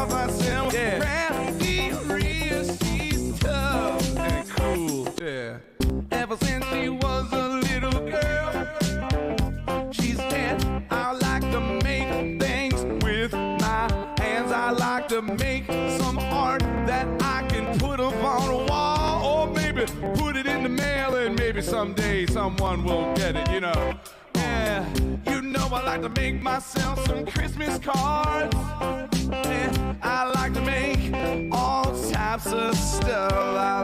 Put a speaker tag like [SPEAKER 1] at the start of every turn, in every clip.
[SPEAKER 1] by myself. Yeah. CraftyRia, she's tough and cool. Yeah. Ever since she was a little girl, she said, I like to make things with my hands. I like to make some art that I can put up on a wall, or maybe put it in the mail, and maybe someday someone will get it, you know. Yeah, you know I like to make myself some Christmas cards. Yeah, I like to make all types of stuff. I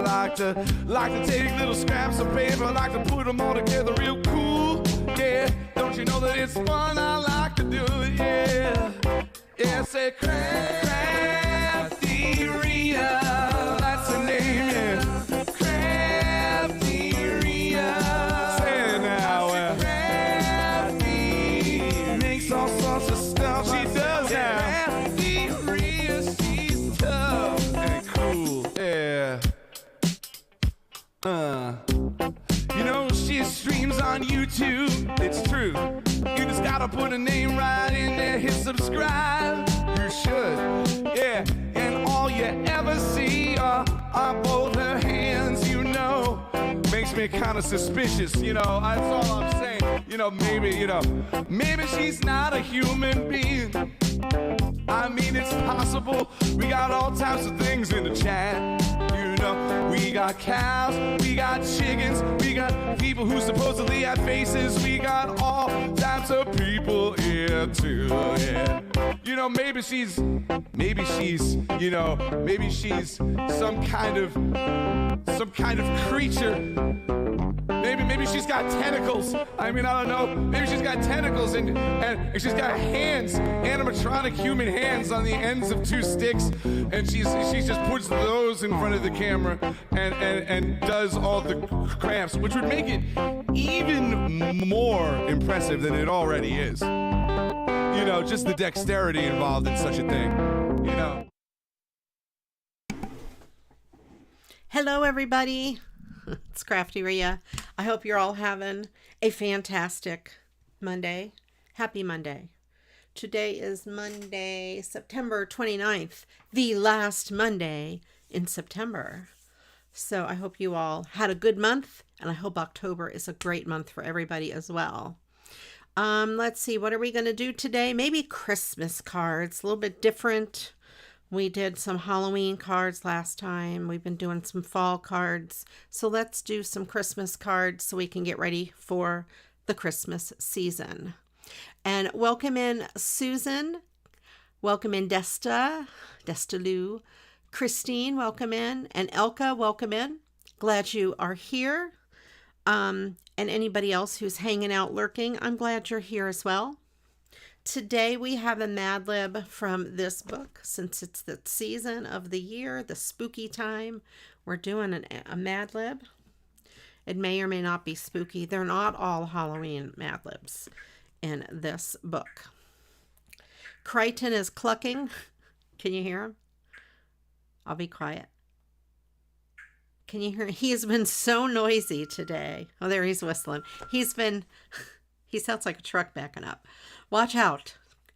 [SPEAKER 1] like to take little scraps of paper, I like to put them all together real cool. Yeah, don't you know that it's fun? I like to do it, yeah. Yeah, say CraftyRia, that's the name, yeah. CraftyRia, say it now, Crafty makes all sorts of stuff. She does now. CraftyRia, she's tough and cool, yeah. You know, she streams on YouTube, it's true. You just gotta put a name right in there, hit subscribe. You should, yeah. And all you ever see are both her hands, you know. Makes me kind of suspicious, you know. That's all I'm saying. You know, maybe she's not a human being. I mean, it's possible. We got all types of things in the chat. You know, we got cows, we got chickens, we got people who supposedly have faces. We got all types of people here too, yeah. You know, maybe she's, you know, maybe she's some kind of creature. Maybe she's got tentacles. I mean, I don't know. Maybe she's got tentacles and she's got hands, animatronic human hands on the ends of two sticks, and she just puts those in front of the camera and does all the crafts, which would make it even more impressive than it already is. You know, just the dexterity involved in such a thing, you know.
[SPEAKER 2] Hello, everybody. It's CraftyRia. I hope you're all having a fantastic Monday. Happy Monday. Today is Monday, September 29th, the last Monday in September. So I hope you all had a good month, and I hope October is a great month for everybody as well. Let's see, what are we going to do today? Maybe Christmas cards, a little bit different. We did some Halloween cards last time. We've been doing some fall cards. So let's do some Christmas cards so we can get ready for the Christmas season. And welcome in Susan. Welcome in Destalou. Christine, welcome in. And Elka, welcome in. Glad you are here. And anybody else who's hanging out, lurking, I'm glad you're here as well. Today we have a Mad Lib from this book. Since it's the season of the year, the spooky time, we're doing a Mad Lib. It may or may not be spooky. They're not all Halloween Mad Libs in this book. Crichton is clucking. Can you hear him? I'll be quiet. Can you hear him? He's been so noisy today. Oh, there he's whistling. He sounds like a truck backing up. Watch out.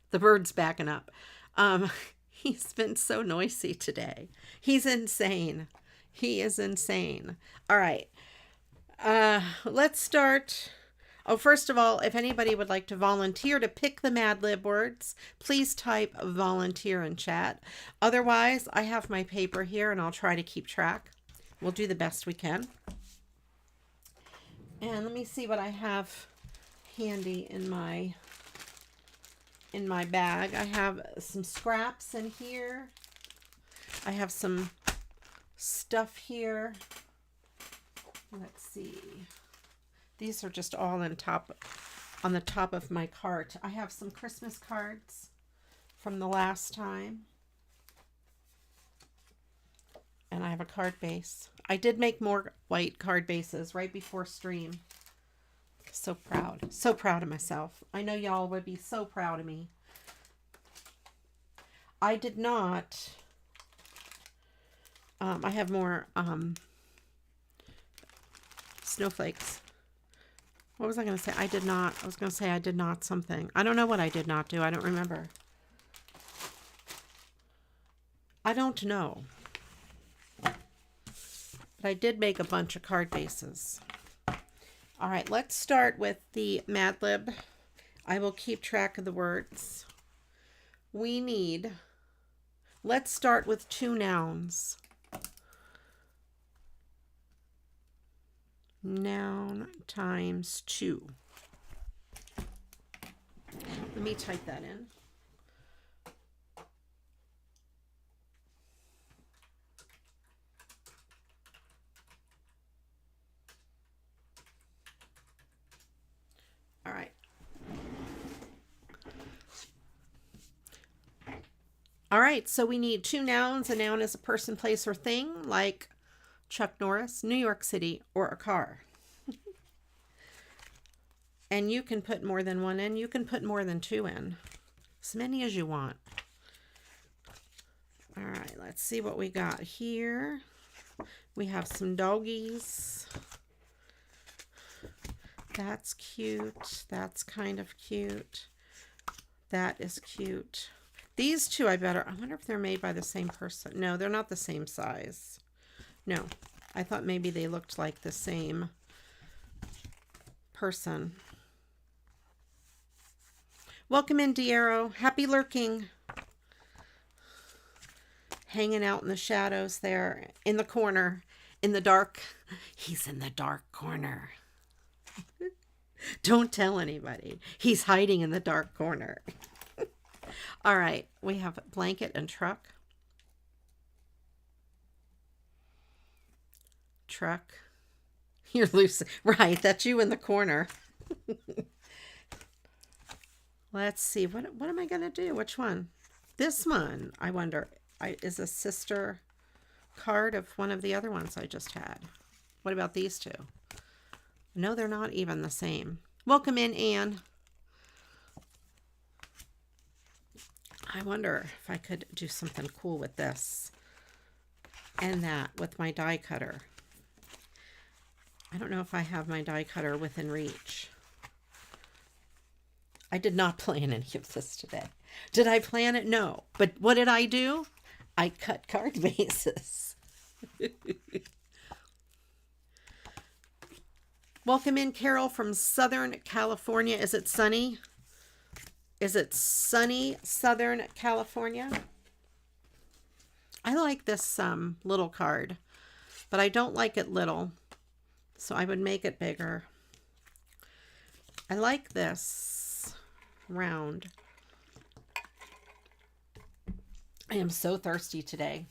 [SPEAKER 2] The bird's backing up. He's been so noisy today. He's insane. He is insane. All right. Let's start. Oh, first of all, if anybody would like to volunteer to pick the Mad Lib words, please type volunteer in chat. Otherwise, I have my paper here and I'll try to keep track. We'll do the best we can. And let me see what I have handy in my bag. I have some scraps in here. I have some stuff here. Let's see. These are just all on the top of my cart. I have some Christmas cards from the last time. And I have a card base. I did make more white card bases right before stream. So proud. So proud of myself. I know y'all would be so proud of me. I did not. I have more snowflakes. What was I going to say? I was going to say I did not something. I don't know what I did not do. I don't remember. I don't know. But I did make a bunch of card bases. All right, let's start with the Mad Lib. I will keep track of the words. We need, let's start with 2 nouns. Noun times 2. Let me type that in. All right. All right, so we need 2 nouns. A noun is a person, place, or thing, like Chuck Norris, New York City, or a car. And you can put more than 1 in. You can put more than 2 in. As many as you want. All right, let's see what we got here. We have some doggies. That's cute. That's kind of cute. That is cute. These 2 I wonder if they're made by the same person. No, they're not the same size. No, I thought maybe they looked like the same person. Welcome in, Diero. Happy lurking. Hanging out in the shadows there, in the corner, in the dark. He's in the dark corner. Don't tell anybody. He's hiding in the dark corner. All right, we have blanket and truck. Truck. You're loose. Right, that's you in the corner. Let's see. What am I going to do? Which one? This one, I wonder, is a sister card of one of the other ones I just had. What about these 2? No, they're not even the same. Welcome in, Anne. I wonder if I could do something cool with this and that with my die cutter. I don't know if I have my die cutter within reach. I did not plan any of this today. Did I plan it? No. But what did I do? I cut card bases. Welcome in, Carol from Southern California. Is it sunny? Is it sunny, Southern California? I like this little card, but I don't like it little, so I would make it bigger. I like this round. I am so thirsty today.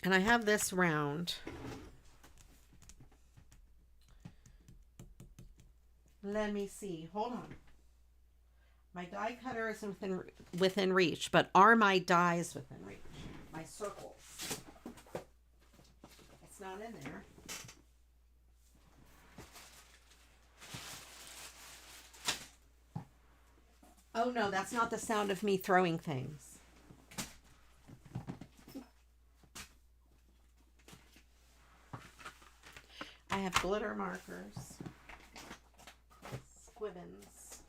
[SPEAKER 2] And I have this round. Let me see. Hold on. My die cutter is within reach, but are my dies within reach? My circles. It's not in there. Oh no, that's not the sound of me throwing things. I have glitter markers. Squibbins.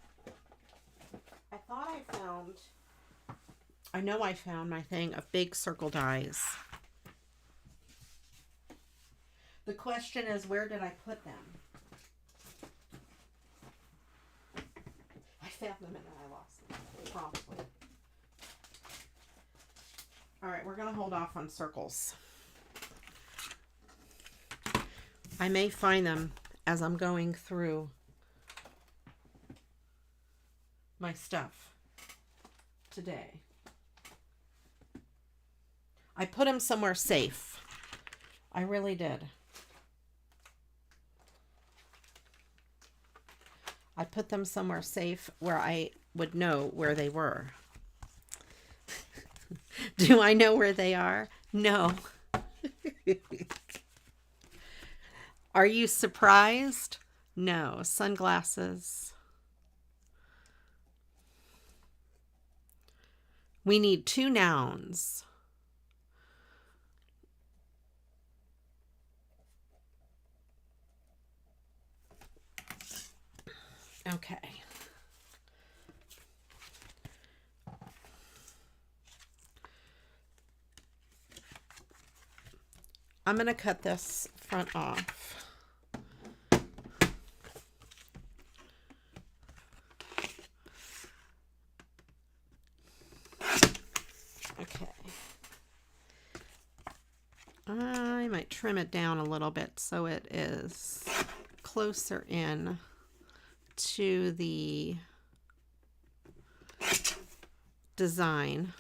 [SPEAKER 2] I know I found my thing of big circle dies. The question is, where did I put them? I found them and then I lost them promptly. All right, we're going to hold off on circles. I may find them as I'm going through my stuff today. I put them somewhere safe. I really did. I put them somewhere safe where I would know where they were. Do I know where they are? No. Are you surprised? No. Sunglasses. We need 2 nouns. Okay. I'm going to cut this front off. Okay. I might trim it down a little bit so it is closer in to the design.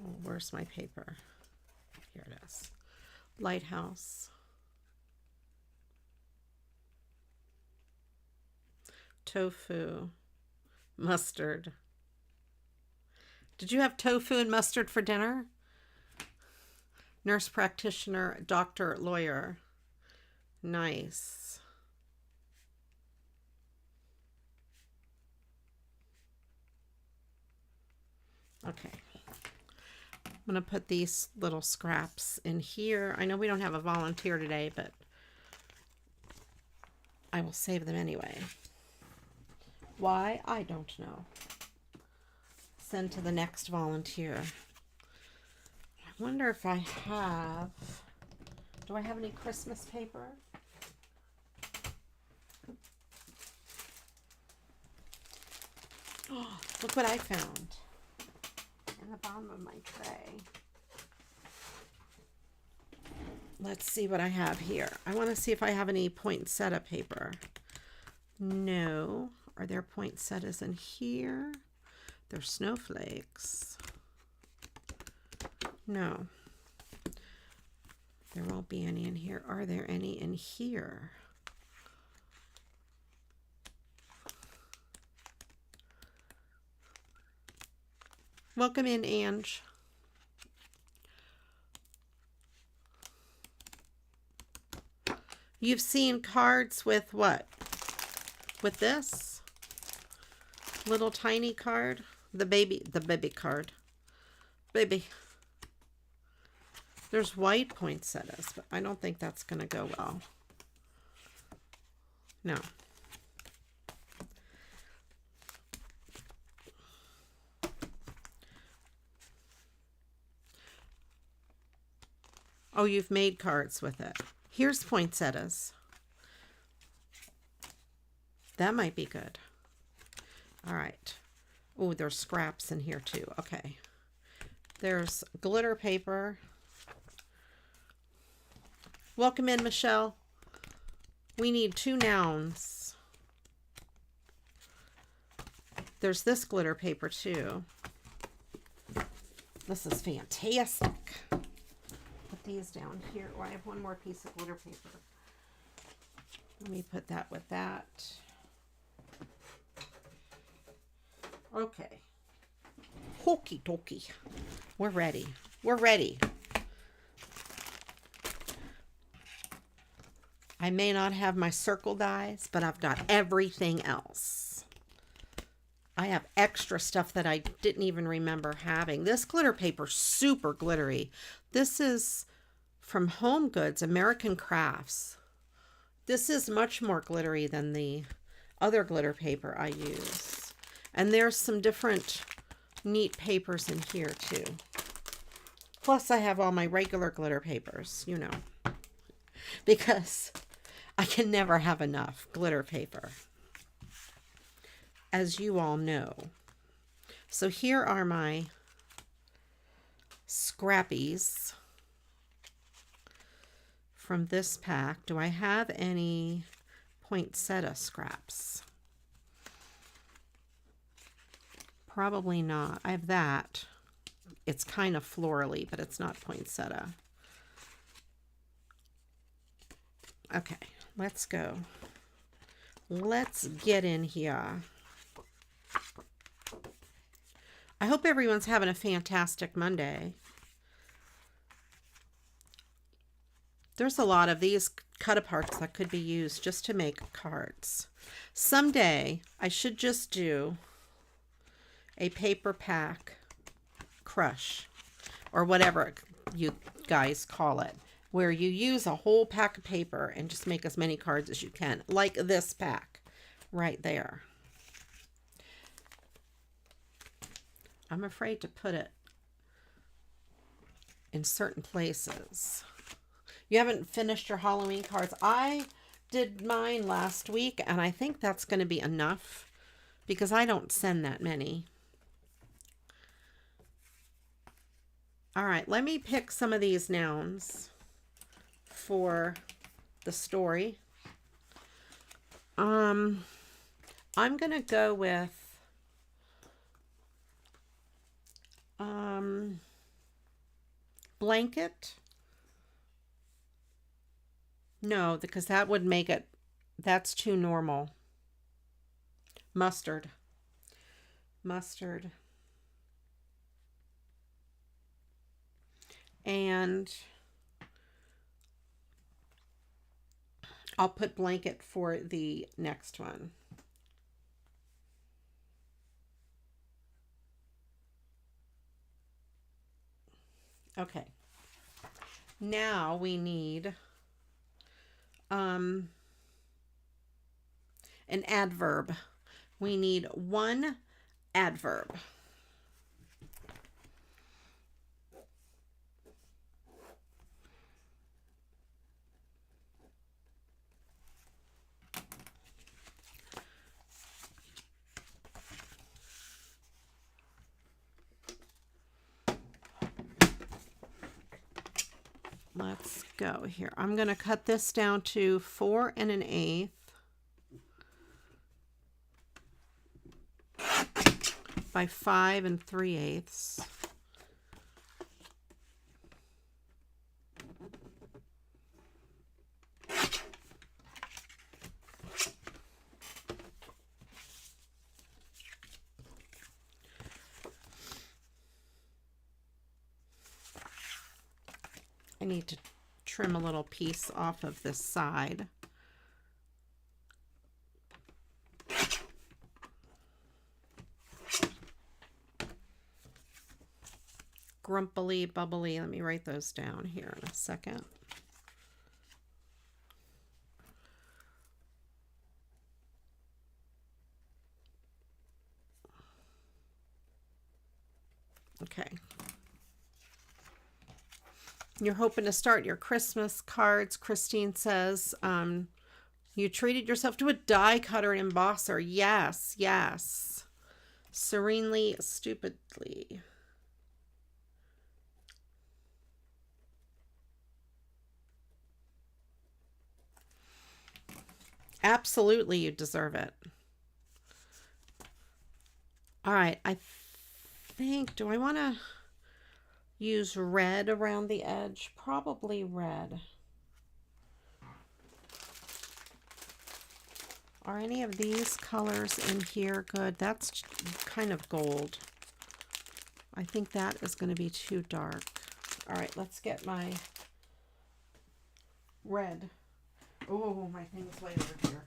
[SPEAKER 2] Oh, where's my paper? Here it is. Lighthouse. Tofu. Mustard. Did you have tofu and mustard for dinner? Nurse practitioner, doctor, lawyer. Nice. Okay. I'm going to put these little scraps in here. I know we don't have a volunteer today, but I will save them anyway. Why? I don't know. Send to the next volunteer. I wonder if I have... Do I have any Christmas paper? Oh, look what I found in the bottom of my tray. Let's see what I have here. I want to see if I have any poinsettia paper. No. Are there poinsettias in here? There's snowflakes. No. There won't be any in here. Are there any in here? Welcome in, Ange. You've seen cards with what? With this little tiny card, the baby card. Baby. There's white poinsettias, but I don't think that's going to go well. No. Oh, you've made cards with it. Here's poinsettias. That might be good. All right. Oh, there's scraps in here too. Okay. There's glitter paper. Welcome in, Michelle. We need 2 nouns. There's this glitter paper too. This is fantastic. Put these down here. Oh, I have one more piece of glitter paper. Let me put that with that. Okay. Hokey dokey. We're ready. We're ready. I may not have my circle dies, but I've got everything else. I have extra stuff that I didn't even remember having. This glitter paper, super glittery. This is from Home Goods, American Crafts. This is much more glittery than the other glitter paper I use. And there's some different neat papers in here too. Plus I have all my regular glitter papers, you know, because I can never have enough glitter paper, as you all know. So here are my scrappies from this pack. Do I have any poinsettia scraps? Probably not. I have that. It's kind of florally, but it's not poinsettia. Okay, let's go. Let's get in here. I hope everyone's having a fantastic Monday. There's a lot of these cut-aparts that could be used just to make cards. Someday, I should just do a paper pack crush, or whatever you guys call it, where you use a whole pack of paper and just make as many cards as you can, like this pack right there. I'm afraid to put it in certain places. You haven't finished your Halloween cards. I did mine last week, and I think that's going to be enough because I don't send that many. All right, let me pick some of these nouns for the story. I'm going to go with blanket. No, because that would make it, that's too normal. Mustard. Mustard. And I'll put blanket for the next one. Okay. Now we need an adverb. We need one adverb. Let's go here. I'm going to cut this down to 4 1/8 by 5 3/8. I need to trim a little piece off of this side. Grumpily, bubbly. Let me write those down here in a second. Okay. You're hoping to start your Christmas cards. Christine says, you treated yourself to a die cutter and embosser. Yes, yes. Serenely, stupidly. Absolutely, you deserve it. All right, I think, do I want to use red around the edge? Probably red. Are any of these colors in here good? That's kind of gold. I think that is going to be too dark. All right, let's get my red. Oh, my thing's way over here.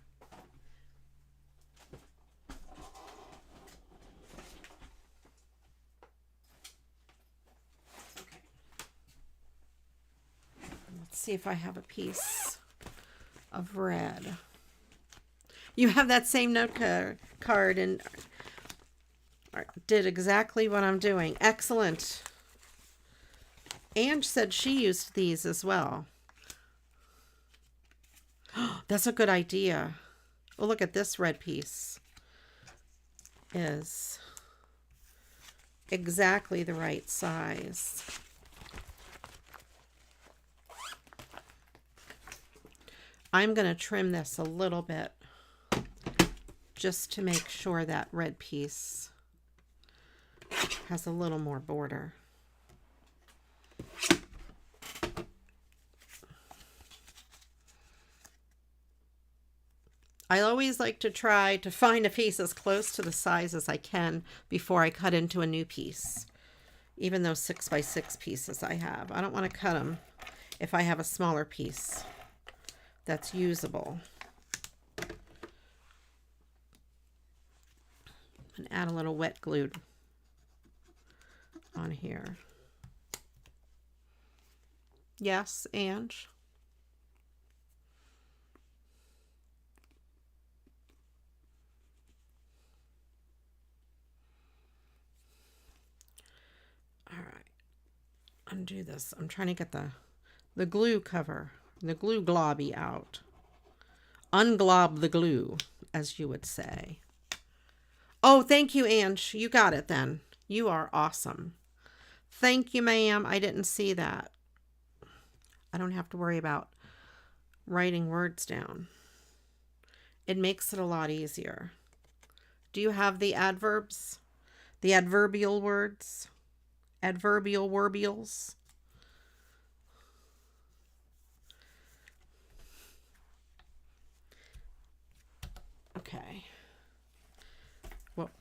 [SPEAKER 2] Okay. Let's see if I have a piece of red. You have that same note card and did exactly what I'm doing. Excellent. Ange said she used these as well. That's a good idea. Oh, look at this red piece. Is exactly the right size. I'm going to trim this a little bit just to make sure that red piece has a little more border. I always like to try to find a piece as close to the size as I can before I cut into a new piece. Even those 6 by 6 pieces I have. I don't want to cut them if I have a smaller piece that's usable. And add a little wet glue on here. Yes, Ange? undo this. I'm trying to get the glue cover, the glue globby out. Unglob the glue, as you would say. Oh, thank you, Ange. You got it then. You are awesome. Thank you, ma'am. I didn't see that. I don't have to worry about writing words down. It makes it a lot easier. Do you have the adverbs? The adverbial words? Adverbial worbials? Okay. Well,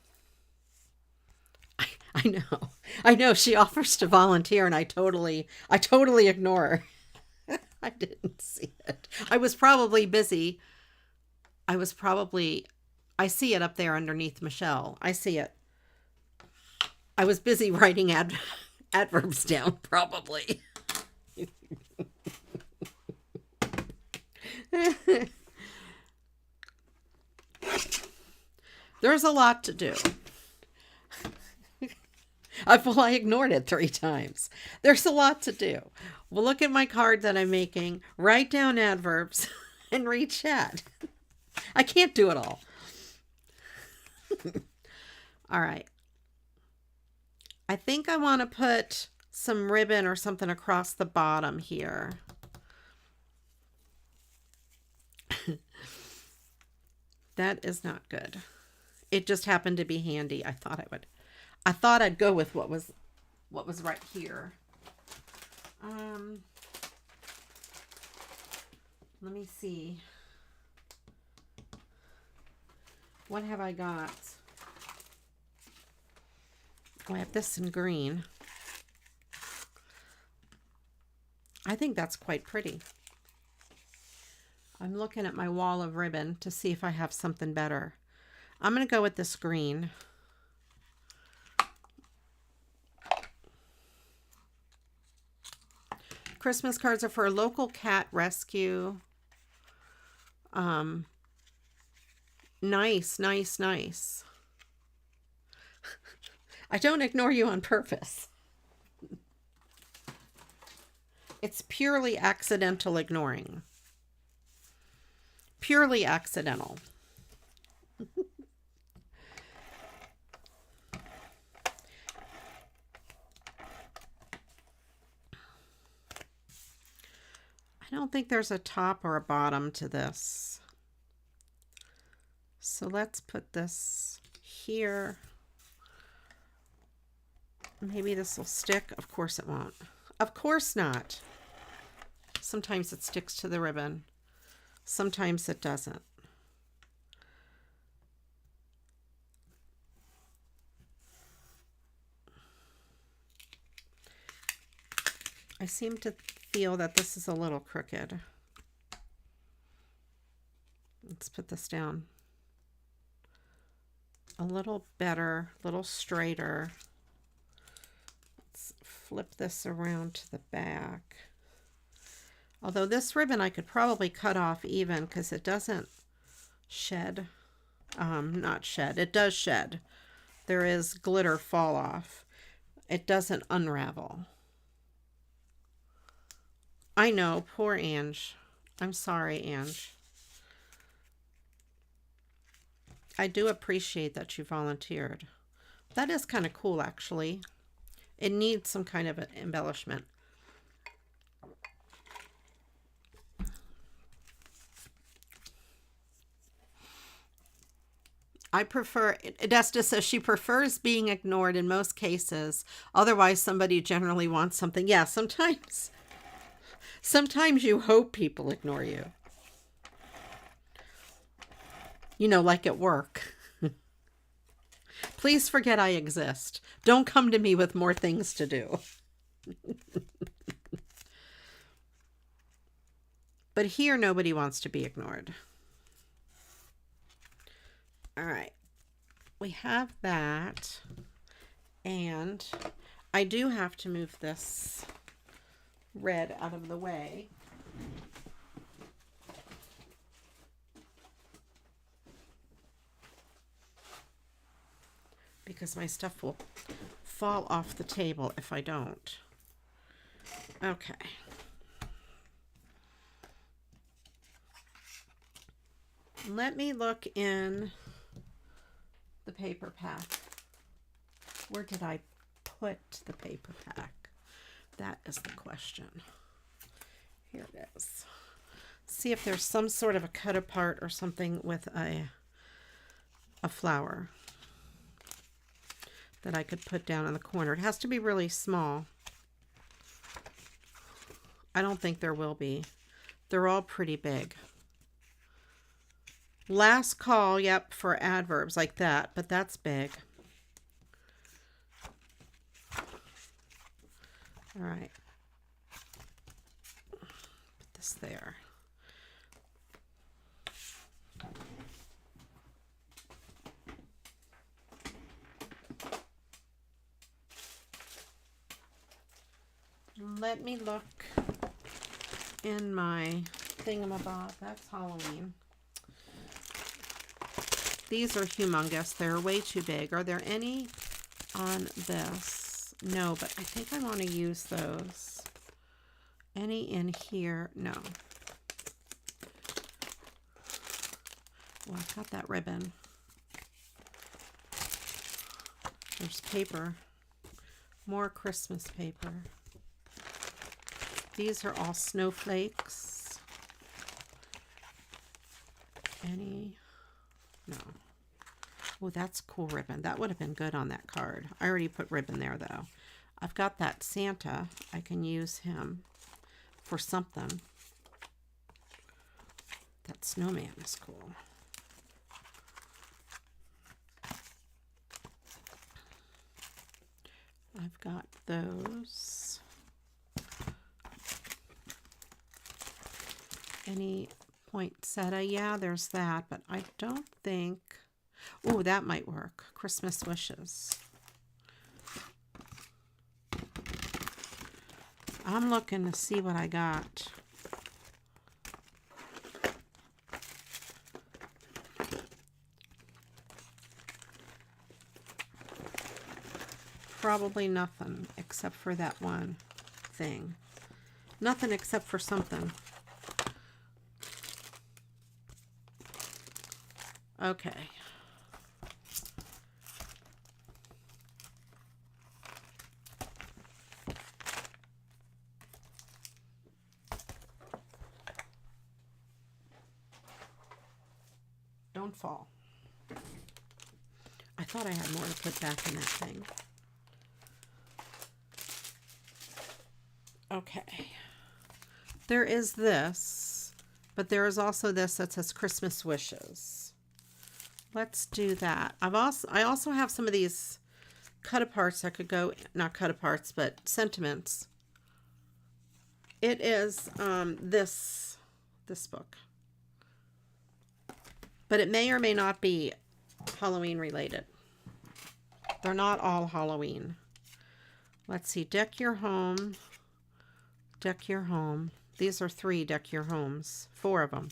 [SPEAKER 2] I know. I know she offers to volunteer and I totally ignore her. I didn't see it. I was probably busy. I see it up there underneath Michelle. I see it. I was busy writing adverbs down, probably. There's a lot to do. I ignored it 3 times. There's a lot to do. Well, look at my card that I'm making. Write down adverbs and read chat. I can't do it all. All right. I think I want to put some ribbon or something across the bottom here. That is not good. It just happened to be handy. I thought I'd go with what was right here. Let me see. What have I got? Oh, I have this in green. I think that's quite pretty. I'm looking at my wall of ribbon to see if I have something better. I'm going to go with this green. Christmas cards are for a local cat rescue. Nice, nice, nice. I don't ignore you on purpose. It's purely accidental ignoring. Purely accidental. I don't think there's a top or a bottom to this. So let's put this here. Maybe this will stick. Of course it won't. Of course not. Sometimes it sticks to the ribbon. Sometimes it doesn't. I seem to feel that this is a little crooked. Let's put this down. A little better, a little straighter. Let's flip this around to the back. Although this ribbon I could probably cut off even because it doesn't shed. Not shed. It does shed. There is glitter fall off. It doesn't unravel. I know, poor Ange. I'm sorry, Ange. I do appreciate that you volunteered. That is kind of cool, actually. It needs some kind of an embellishment. I prefer, Adesta says she prefers being ignored in most cases. Otherwise, somebody generally wants something. Yeah, sometimes you hope people ignore you. You know, like at work. Please forget I exist. Don't come to me with more things to do. But here, nobody wants to be ignored. All right. We have that. And I do have to move this red out of the way. Because my stuff will fall off the table if I don't. Okay. Let me look in the paper pack. Where did I put the paper pack? That is the question. Here it is. See if there's some sort of a cut apart or something with a flower that I could put down in the corner. It has to be really small. I don't think there will be. They're all pretty big. Last call, yep, for adverbs like that, but that's big. All right. Put this there. Let me look in my thingamabob. That's Halloween. These are humongous. They're way too big. Are there any on this? No, but I think I want to use those. Any in here? No. Well, I've got that ribbon. There's paper. More Christmas paper. These are all snowflakes. Any? No. Oh, that's cool ribbon. That would have been good on that card. I already put ribbon there, though. I've got that Santa. I can use him for something. That snowman is cool. I've got those. Any poinsettia? Yeah, there's that, but I don't think... Oh, that might work. Christmas wishes. I'm looking to see what I got. Probably nothing except for that one thing. Nothing except for something. Okay. Don't fall. I thought I had more to put back in that thing. Okay. There is this, but there is also this that says Christmas wishes. Let's do that. I also have some of these cut aparts that could go, not cut aparts, but sentiments. It is this book. But it may or may not be Halloween related. They're not all Halloween. Let's see. Deck your home. Deck your home. These are 3 deck your homes. 4 of them.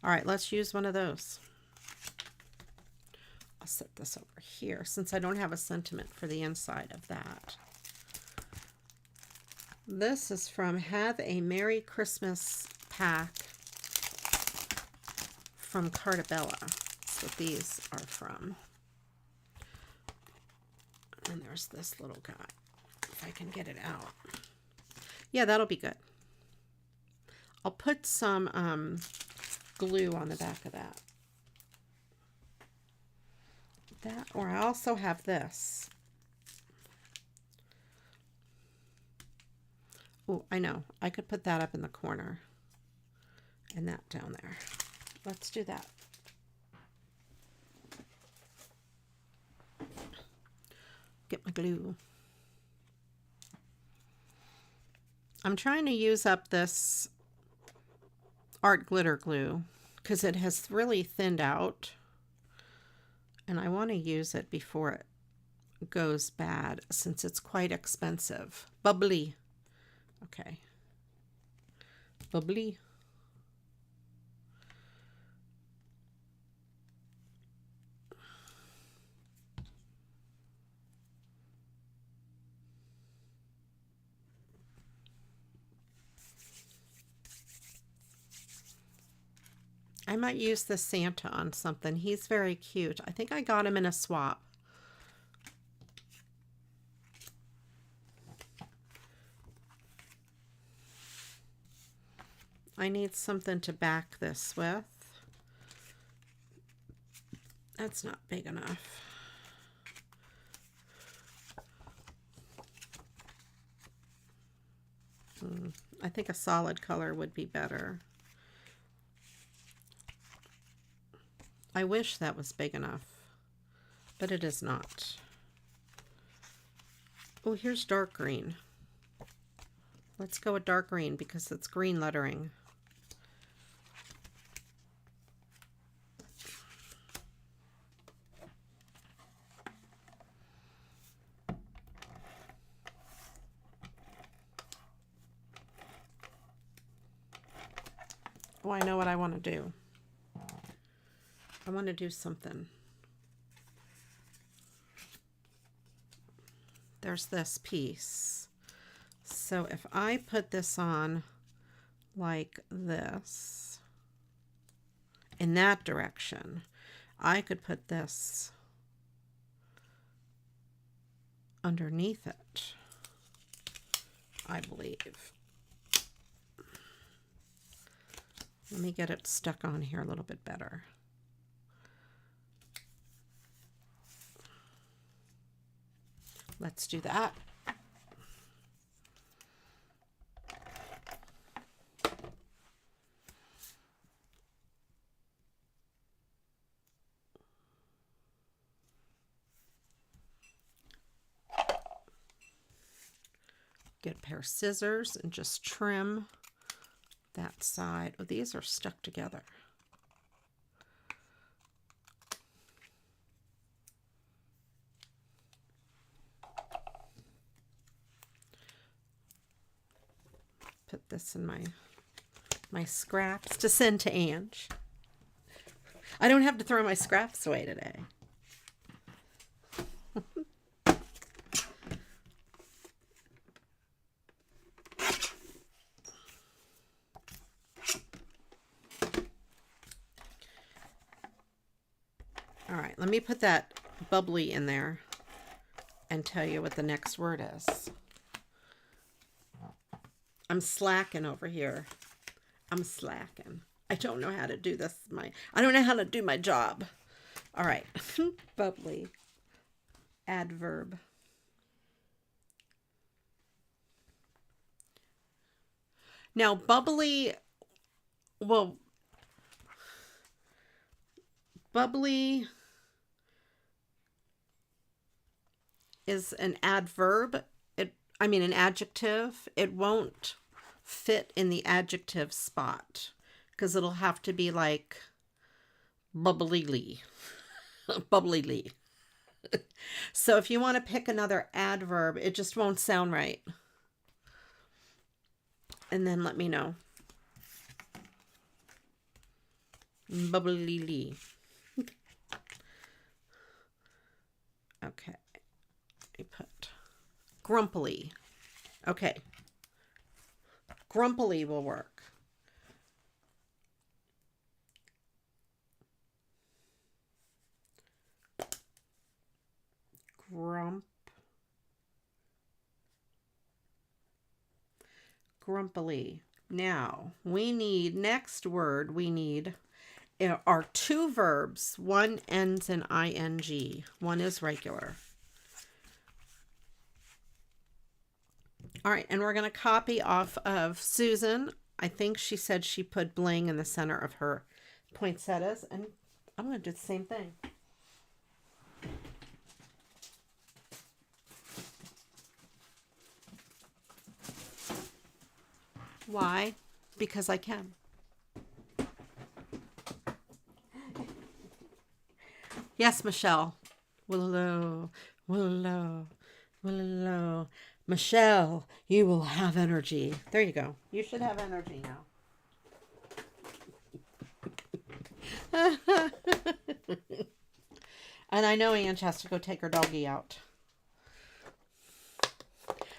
[SPEAKER 2] All right, let's use one of those. I'll set this over here since I don't have a sentiment for the inside of that. This is from Have a Merry Christmas Pack from Cartabella. That's what these are from. And there's this little guy. If I can get it out. Yeah, that'll be good. I'll put some glue on the back of that. That, or I also have this. Oh, I know. I could put that up in the corner and that down there. Let's do that. Get my glue. I'm trying to use up this art glitter glue because it has really thinned out. And I want to use it before it goes bad since it's quite expensive. Bubbly. Okay. Bubbly. I might use the Santa on something. He's very cute. I think I got him in a swap. I need something to back this with. That's not big enough. I think a solid color would be better. I wish that was big enough, but it is not. Oh, here's dark green. Let's go with dark green because it's green lettering. Oh, I know what I want to do. I want to do something. There's this piece. So if I put this on like this, in that direction, I could put this underneath it, I believe. Let me get it stuck on here a little bit better. Let's do that. Get a pair of scissors and just trim that side. Oh, these are stuck together. Put this in my scraps to send to Ange. I don't have to throw my scraps away today. All right, let me put that bubbly in there and tell you what the next word is. I'm slacking over here. I'm slacking. I don't know how to do this. I don't know how to do my job. All right. Bubbly. Adverb. Now, bubbly, well, bubbly is an adverb. An adjective. It won't fit in the adjective spot because it'll have to be like bubbly. Bubbly. So if you want to pick another adverb, it just won't sound right. And then let me know. Bubbly. Okay. I put grumpily. Okay. Grumpily will work. Grumpily. Now, next word we need are two verbs. One ends in ing. One is regular. All right, and we're going to copy off of Susan. I think she said she put bling in the center of her poinsettias, and I'm going to do the same thing. Why? Because I can. Yes, Michelle. Willow, willow, willow. Michelle, you will have energy. There you go. You should have energy now. And I know Ange has to go take her doggy out.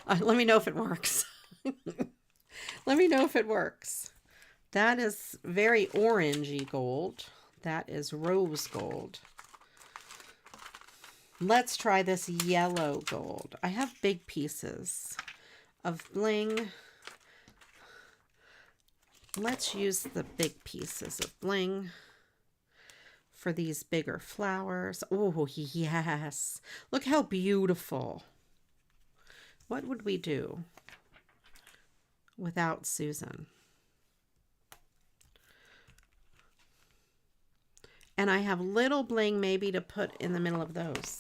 [SPEAKER 2] Let me know if it works. Let me know if it works. That is very orangey gold. That is rose gold. Let's try this yellow gold. I have big pieces of bling. Let's use the big pieces of bling for these bigger flowers. Oh, yes. Look how beautiful. What would we do without Susan? And I have little bling maybe to put in the middle of those.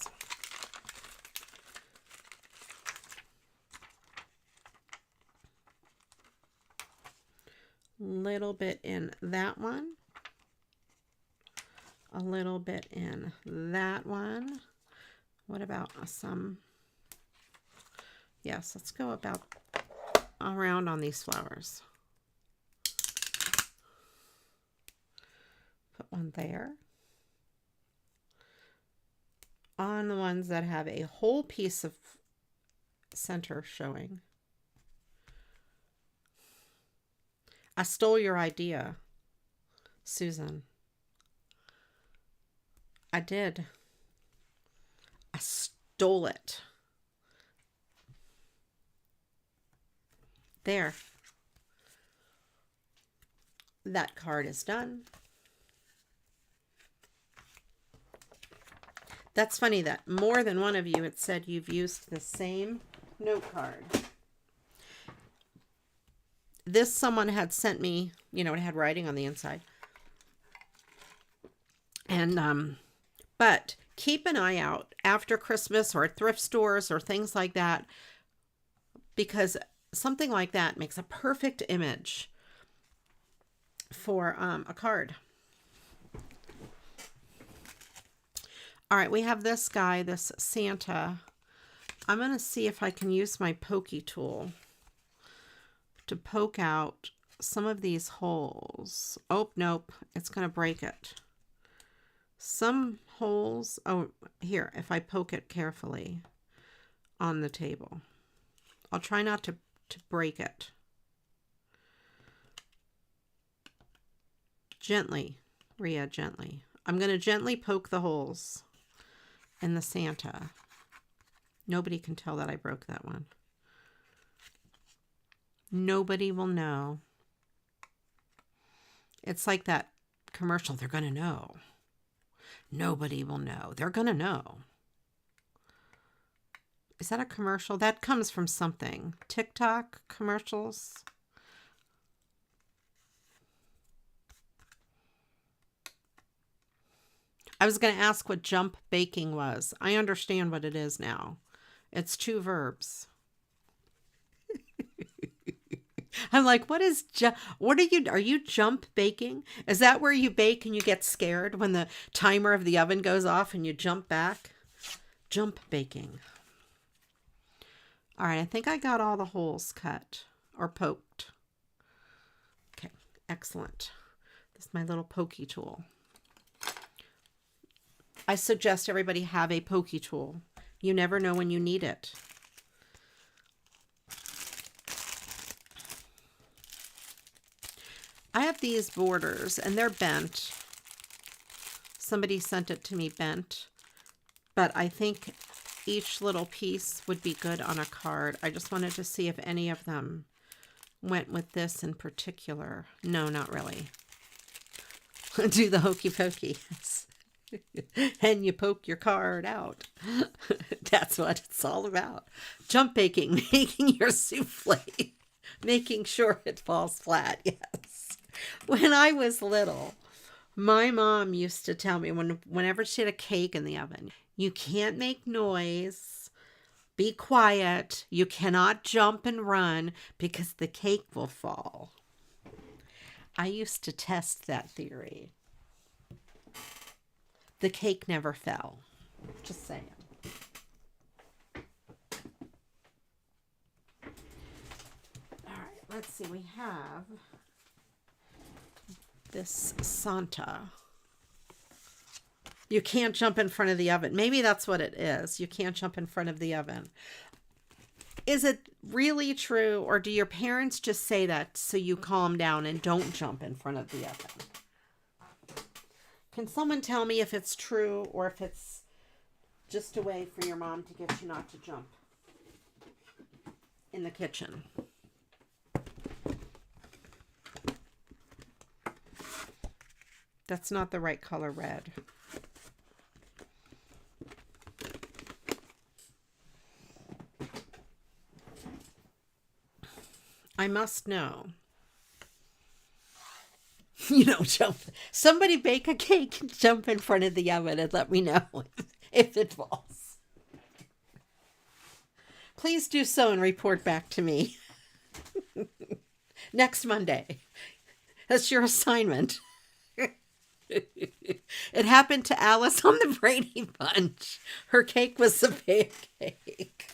[SPEAKER 2] Little bit in that one. A little bit in that one. What about some? Yes, let's go about around on these flowers. Put one there. On the ones that have a whole piece of center showing. I stole your idea, Susan. I did. I stole it. There. That card is done. That's funny that more than one of you had said you've used the same note card. This someone had sent me, you know, it had writing on the inside. And, but keep an eye out after Christmas or at thrift stores or things like that, because something like that makes a perfect image for a card. All right, we have this guy, this Santa. I'm going to see if I can use my pokey tool to poke out some of these holes. Oh, nope, it's going to break it. Some holes, oh, here, if I poke it carefully on the table. I'll try not to break it. Gently, Ria, gently. I'm going to gently poke the holes in the Santa. Nobody can tell that I broke that one. Nobody will know. It's like that commercial, they're going to know. Nobody will know. They're going to know. Is that a commercial? That comes from something. TikTok commercials. I was going to ask what jump baking was. I understand what it is now. It's two verbs. I'm like, what is are you jump baking? Is that where you bake and you get scared when the timer of the oven goes off and you jump back? Jump baking. All right, I think I got all the holes cut or poked. Okay, excellent. This is my little pokey tool. I suggest everybody have a pokey tool. You never know when you need it. I have these borders and they're bent. Somebody sent it to me bent, but I think each little piece would be good on a card. I just wanted to see if any of them went with this in particular. No, not really. Do the hokey pokey. And you poke your card out. That's what it's all about. Jump baking, making your souffle, making sure it falls flat. Yes. When I was little, my mom used to tell me whenever she had a cake in the oven, you can't make noise, be quiet, you cannot jump and run because the cake will fall. I used to test that theory. The cake never fell. Just saying. All right, let's see. We have this Santa. You can't jump in front of the oven. Maybe that's what it is. You can't jump in front of the oven. Is it really true, or do your parents just say that so you calm down and don't jump in front of the oven? Can someone tell me if it's true or if it's just a way for your mom to get you not to jump in the kitchen? That's not the right color red. I must know. You know, jump. Somebody bake a cake and jump in front of the oven and let me know if it falls. Please do so and report back to me next Monday. That's your assignment. It happened to Alice on the Brady Bunch. Her cake was the pancake.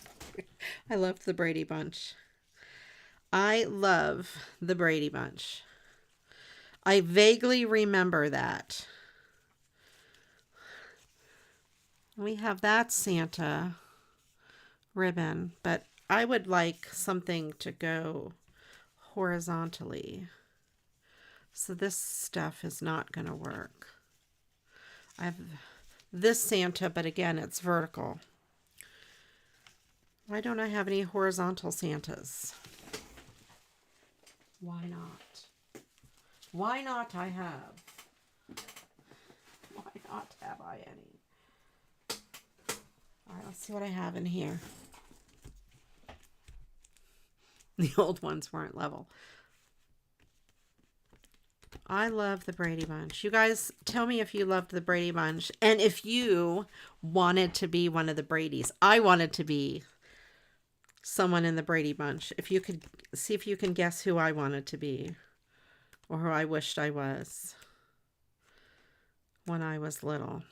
[SPEAKER 2] I loved the Brady Bunch. I love the Brady Bunch. I vaguely remember that. We have that Santa ribbon, but I would like something to go horizontally. So this stuff is not going to work. I have this Santa, but again, it's vertical. Why don't I have any horizontal Santas? Why not? Why not I have? Why not have I any? All right, let's see what I have in here. The old ones weren't level. I love the Brady Bunch. You guys, tell me if you loved the Brady Bunch and if you wanted to be one of the Bradys. I wanted to be someone in the Brady Bunch. If you could see if you can guess who I wanted to be or who I wished I was when I was little.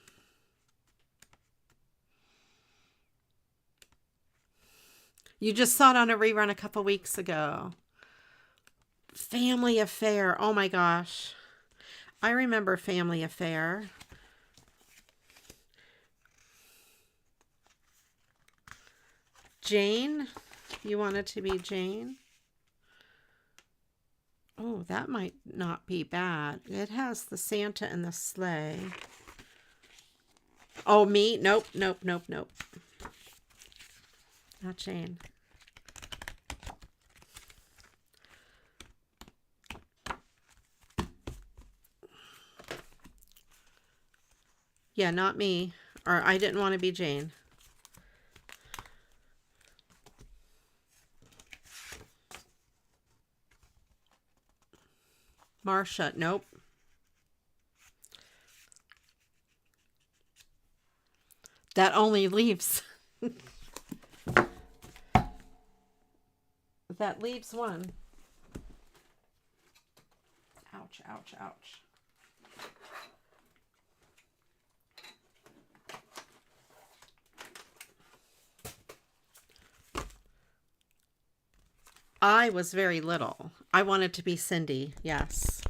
[SPEAKER 2] You just saw it on a rerun a couple weeks ago. Family Affair. Oh my gosh. I remember Family Affair. Jane. You wanted to be Jane? Oh, that might not be bad. It has the Santa and the sleigh. Oh, me? Nope, nope, nope, nope. Not Jane. Yeah, not me. Or I didn't want to be Jane. Marsha, nope. That only leaves. That leaves one. Ouch, ouch, ouch. I was very little. I wanted to be Cindy, yes.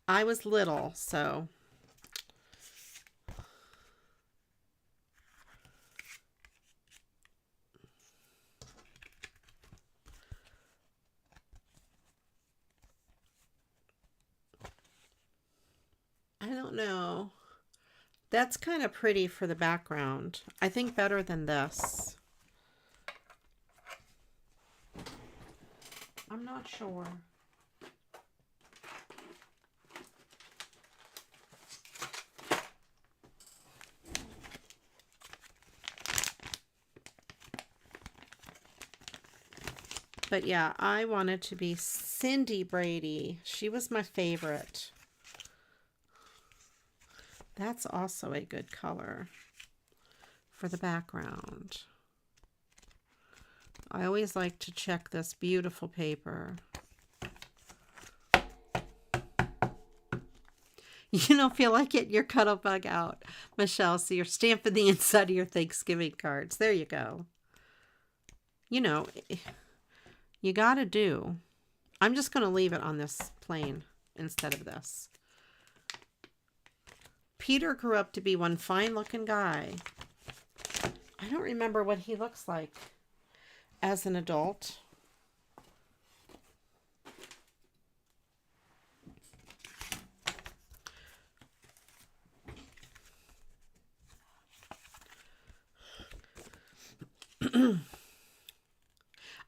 [SPEAKER 2] I was little, so. I don't know. That's kind of pretty for the background. I think better than this. I'm not sure. But yeah, I wanted to be Cindy Brady. She was my favorite. That's also a good color for the background. I always like to check this beautiful paper. You don't feel like getting your cuddle bug out, Michelle, so you're stamping the inside of your Thanksgiving cards. There you go. You know, you gotta do. I'm just going to leave it on this plain instead of this. Peter grew up to be one fine-looking guy. I don't remember what he looks like as an adult.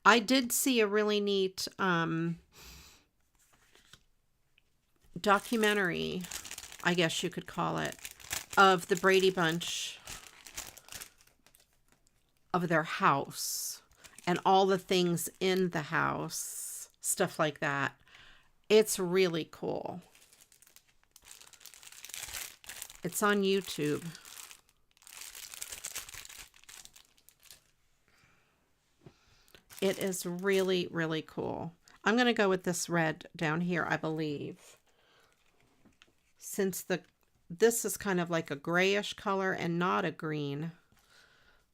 [SPEAKER 2] I did see a really neat documentary, I guess you could call it, of the Brady Bunch, of their house and all the things in the house, stuff like that. It's really cool. It's on YouTube. It is really, really cool. I'm going to go with this red down here, I believe. Since this is kind of like a grayish color and not a green.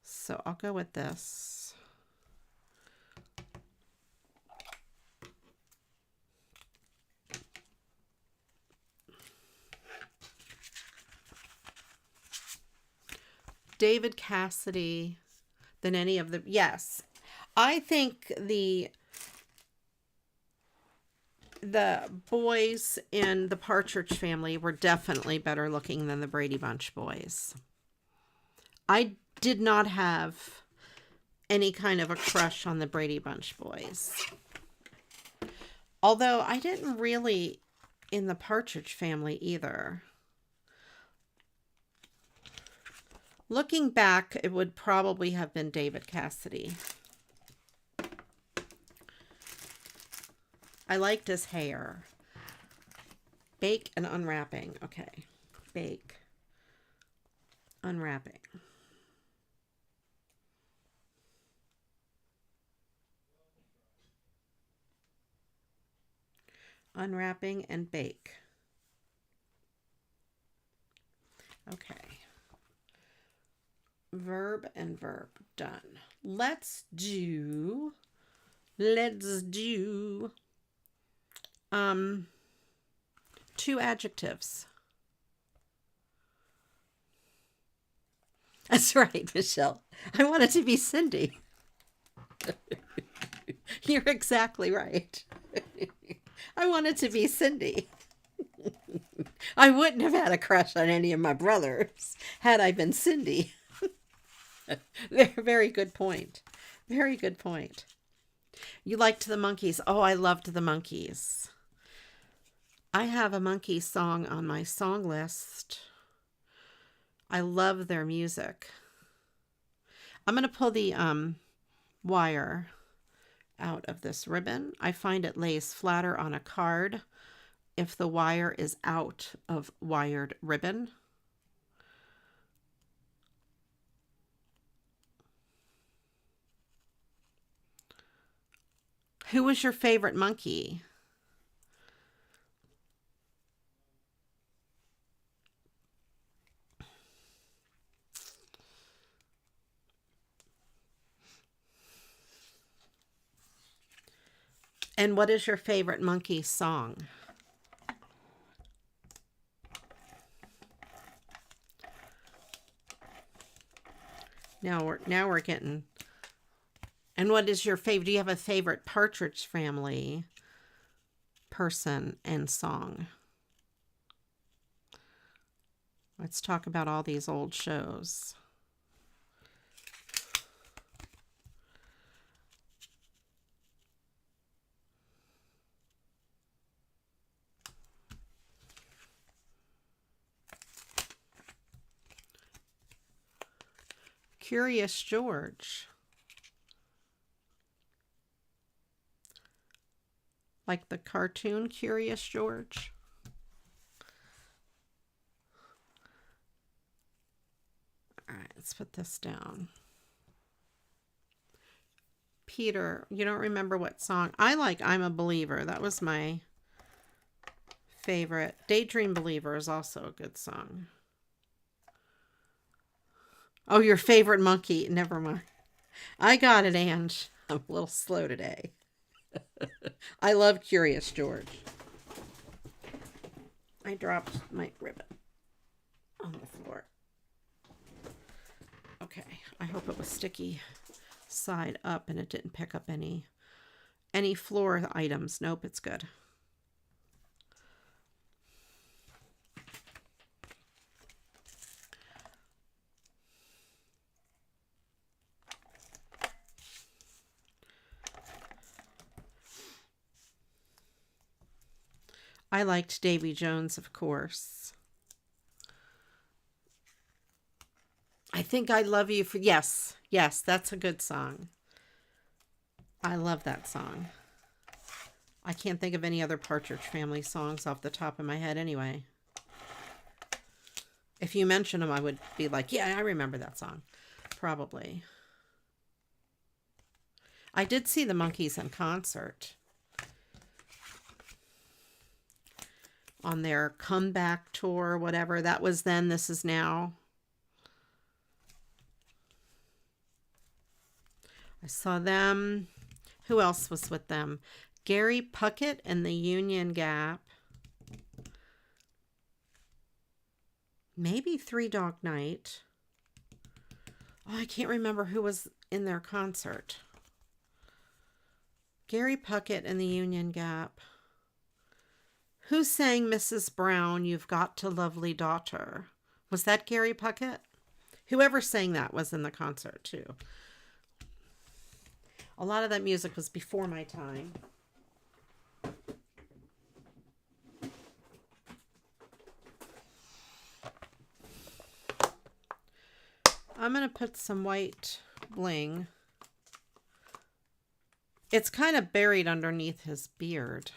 [SPEAKER 2] So I'll go with this. David Cassidy than any of the... Yes. I think the boys in the Partridge Family were definitely better looking than the Brady Bunch boys. I did not have any kind of a crush on the Brady Bunch boys. Although I didn't really in the Partridge Family either. Looking back, it would probably have been David Cassidy. I liked his hair. Bake and unwrapping. Okay. Bake. Unwrapping. Unwrapping and bake. Okay. Verb and verb. Done. Let's do 2 adjectives. That's right, Michelle. I want it to be Cindy. You're exactly right. I want it to be Cindy. I wouldn't have had a crush on any of my brothers had I been Cindy. Very good point. Very good point. You liked the Monkees. Oh, I loved the Monkees. I have a Monkees song on my song list. I love their music. I'm going to pull the wire out of this ribbon. I find it lays flatter on a card if the wire is out of wired ribbon. Who was your favorite monkey? And what is your favorite monkey song? Now we're getting... And what is your favorite? Do you have a favorite Partridge Family person and song? Let's talk about all these old shows. Curious George. Like the cartoon Curious George. All right, let's put this down. Peter, you don't remember what song? I like I'm a Believer. That was my favorite. Daydream Believer is also a good song. Oh, your favorite monkey. Never mind. I got it, Ange. I'm a little slow today. I love Curious George. I dropped my ribbon on the floor. Okay, I hope it was sticky side up and it didn't pick up any floor items. Nope, it's good. I liked Davy Jones, of course. I think I Love You for... Yes, that's a good song. I love that song. I can't think of any other Partridge Family songs off the top of my head anyway. If you mention them, I would be like, yeah, I remember that song. Probably. I did see the Monkees in concert. On their comeback tour, whatever. That was then, this is now. I saw them. Who else was with them? Gary Puckett and the Union Gap. Maybe Three Dog Night. Oh, I can't remember who was in their concert. Gary Puckett and the Union Gap. Who sang Mrs. Brown, You've Got a Lovely Daughter? Was that Gary Puckett? Whoever sang that was in the concert too. A lot of that music was before my time. I'm going to put some white bling. It's kind of buried underneath his beard.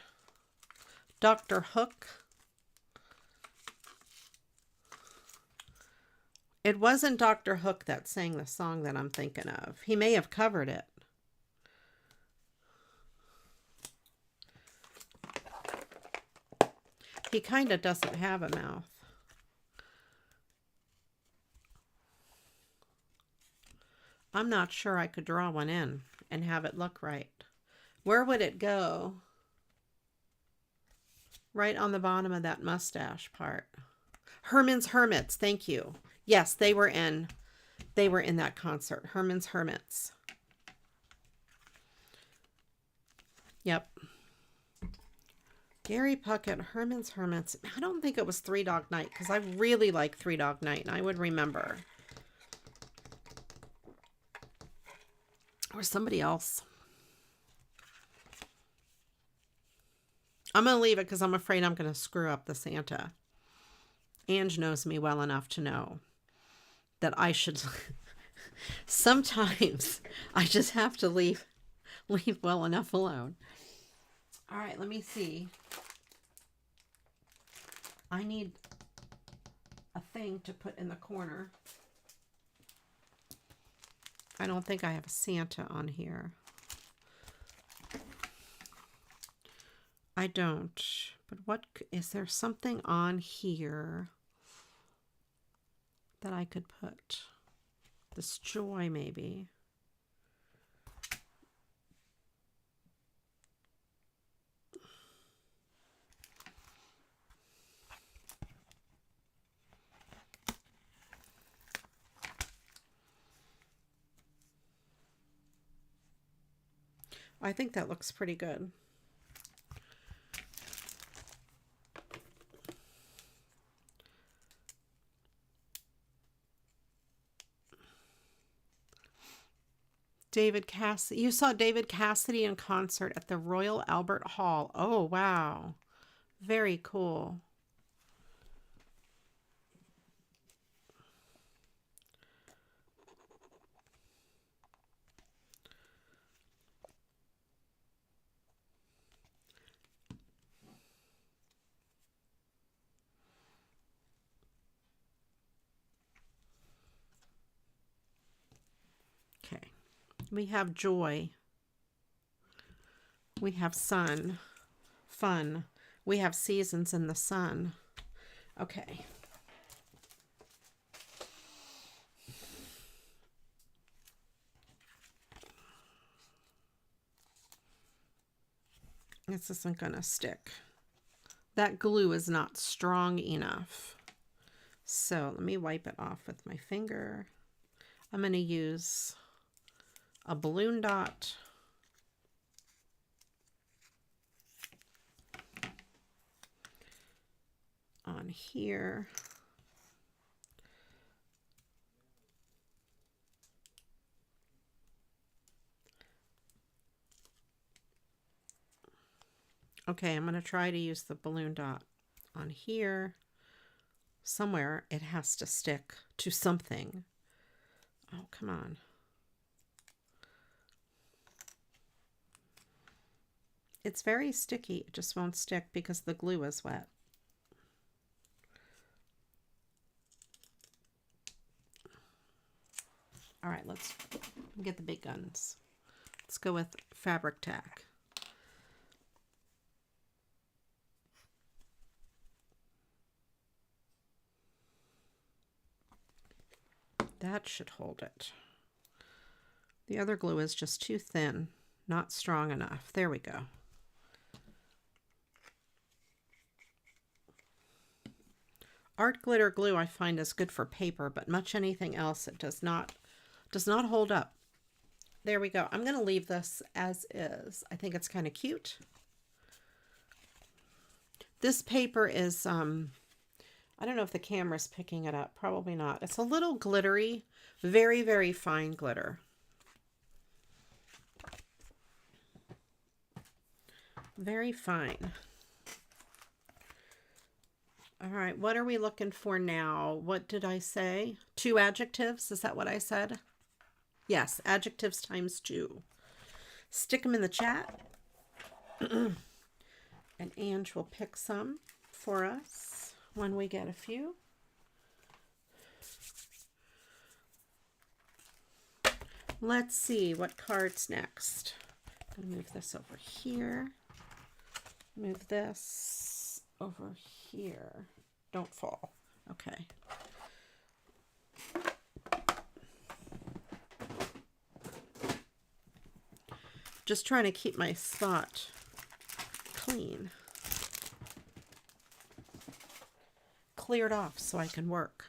[SPEAKER 2] Dr. Hook. It wasn't Dr. Hook that sang the song that I'm thinking of. He may have covered it. He kind of doesn't have a mouth. I'm not sure I could draw one in and have it look right. Where would it go? Right on the bottom of that mustache part. Herman's Hermits, thank you. Yes, they were in that concert. Herman's Hermits. Yep. Gary Puckett, Herman's Hermits. I don't think it was Three Dog Night because I really like Three Dog Night and I would remember. Or somebody else. I'm going to leave it because I'm afraid I'm going to screw up the Santa. Ange knows me well enough to know that I should... Sometimes I just have to leave well enough alone. All right, let me see. I need a thing to put in the corner. I don't think I have a Santa on here. I don't. But what is there something on here that I could put? This joy, maybe. I think that looks pretty good. David Cassidy. You saw David Cassidy in concert at the Royal Albert Hall. Oh, wow. Very cool. Okay. We have joy. We have sun. Fun. We have seasons in the sun. Okay. This isn't going to stick. That glue is not strong enough. So let me wipe it off with my finger. I'm going to use a balloon dot. On here. Okay, I'm going to try to use the balloon dot on here. Somewhere it has to stick to something. Oh, come on. It's very sticky. It just won't stick because the glue is wet. All right, let's get the big guns. Let's go with fabric tack. That should hold it. The other glue is just too thin, not strong enough. There we go. Art glitter glue I find is good for paper, but much anything else it does not hold up. There we go. I'm going to leave this as is. I think it's kind of cute. This paper is I don't know if the camera's picking it up. Probably not. It's a little glittery. Very, very fine glitter. Very fine. All right. What are we looking for now? What did I say? 2 adjectives? Is that what I said? Yes. Adjectives times 2. Stick them in the chat. And Ange will pick some for us when we get a few. Let's see what card's next. I'm gonna move this over here. Move this over here. Don't fall. Okay. Just trying to keep my spot clean. Cleared off so I can work.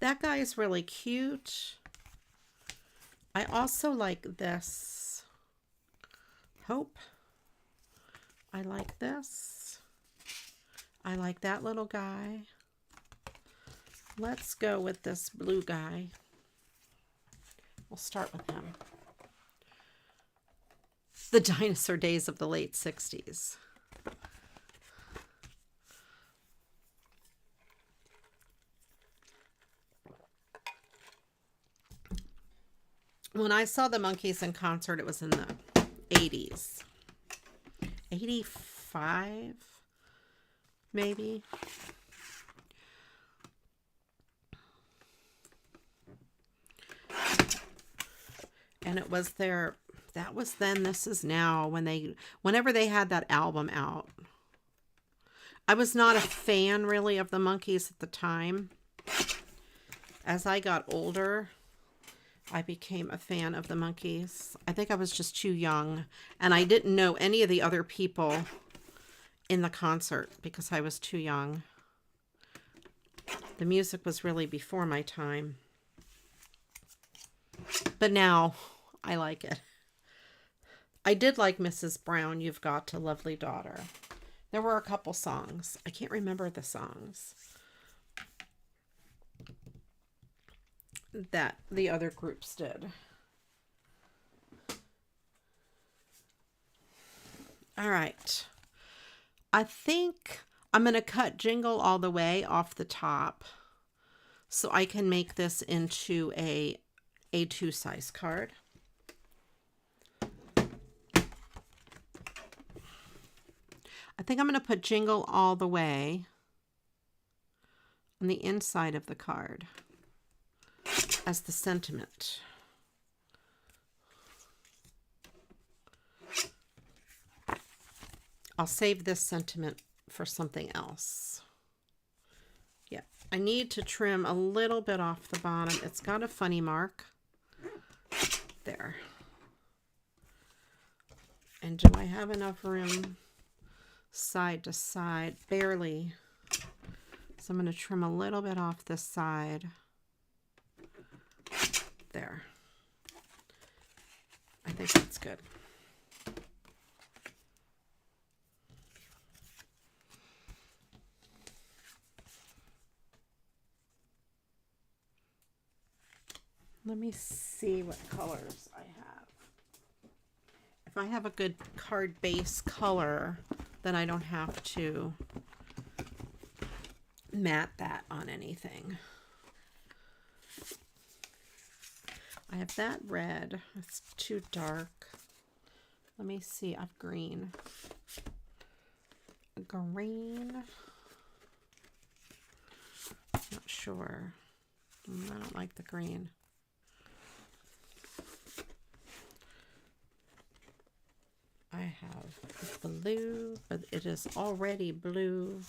[SPEAKER 2] That guy is really cute. I also like this Hope. I like this. I like that little guy. Let's go with this blue guy. We'll start with him. The dinosaur days of the late 60s. When I saw the Monkees in concert, it was in the 80s. 85, maybe. And it was their, that was then, this is now, whenever they had that album out. I was not a fan really of the Monkees at the time. As I got older, I became a fan of the Monkees. I think I was just too young, and I didn't know any of the other people in the concert because I was too young. The music was really before my time. But now I like it. I did like Mrs. Brown, You've Got a Lovely Daughter. There were a couple songs. I can't remember the songs that the other groups did. All right. I think I'm going to cut Jingle All the Way off the top so I can make this into a A2 size card. I think I'm going to put Jingle All the Way on the inside of the card as the sentiment. I'll save this sentiment for something else. Yeah, I need to trim a little bit off the bottom. It's got a funny mark there. And do I have enough room side to side? Barely. So I'm going to trim a little bit off this side. there. I think that's good. Let me see what colors I have. If I have a good card base color, then I don't have to matte that on anything. I have that red. It's too dark. Let me see. I have green. Green. Not sure. I don't like the green. I have blue, but it is already blue.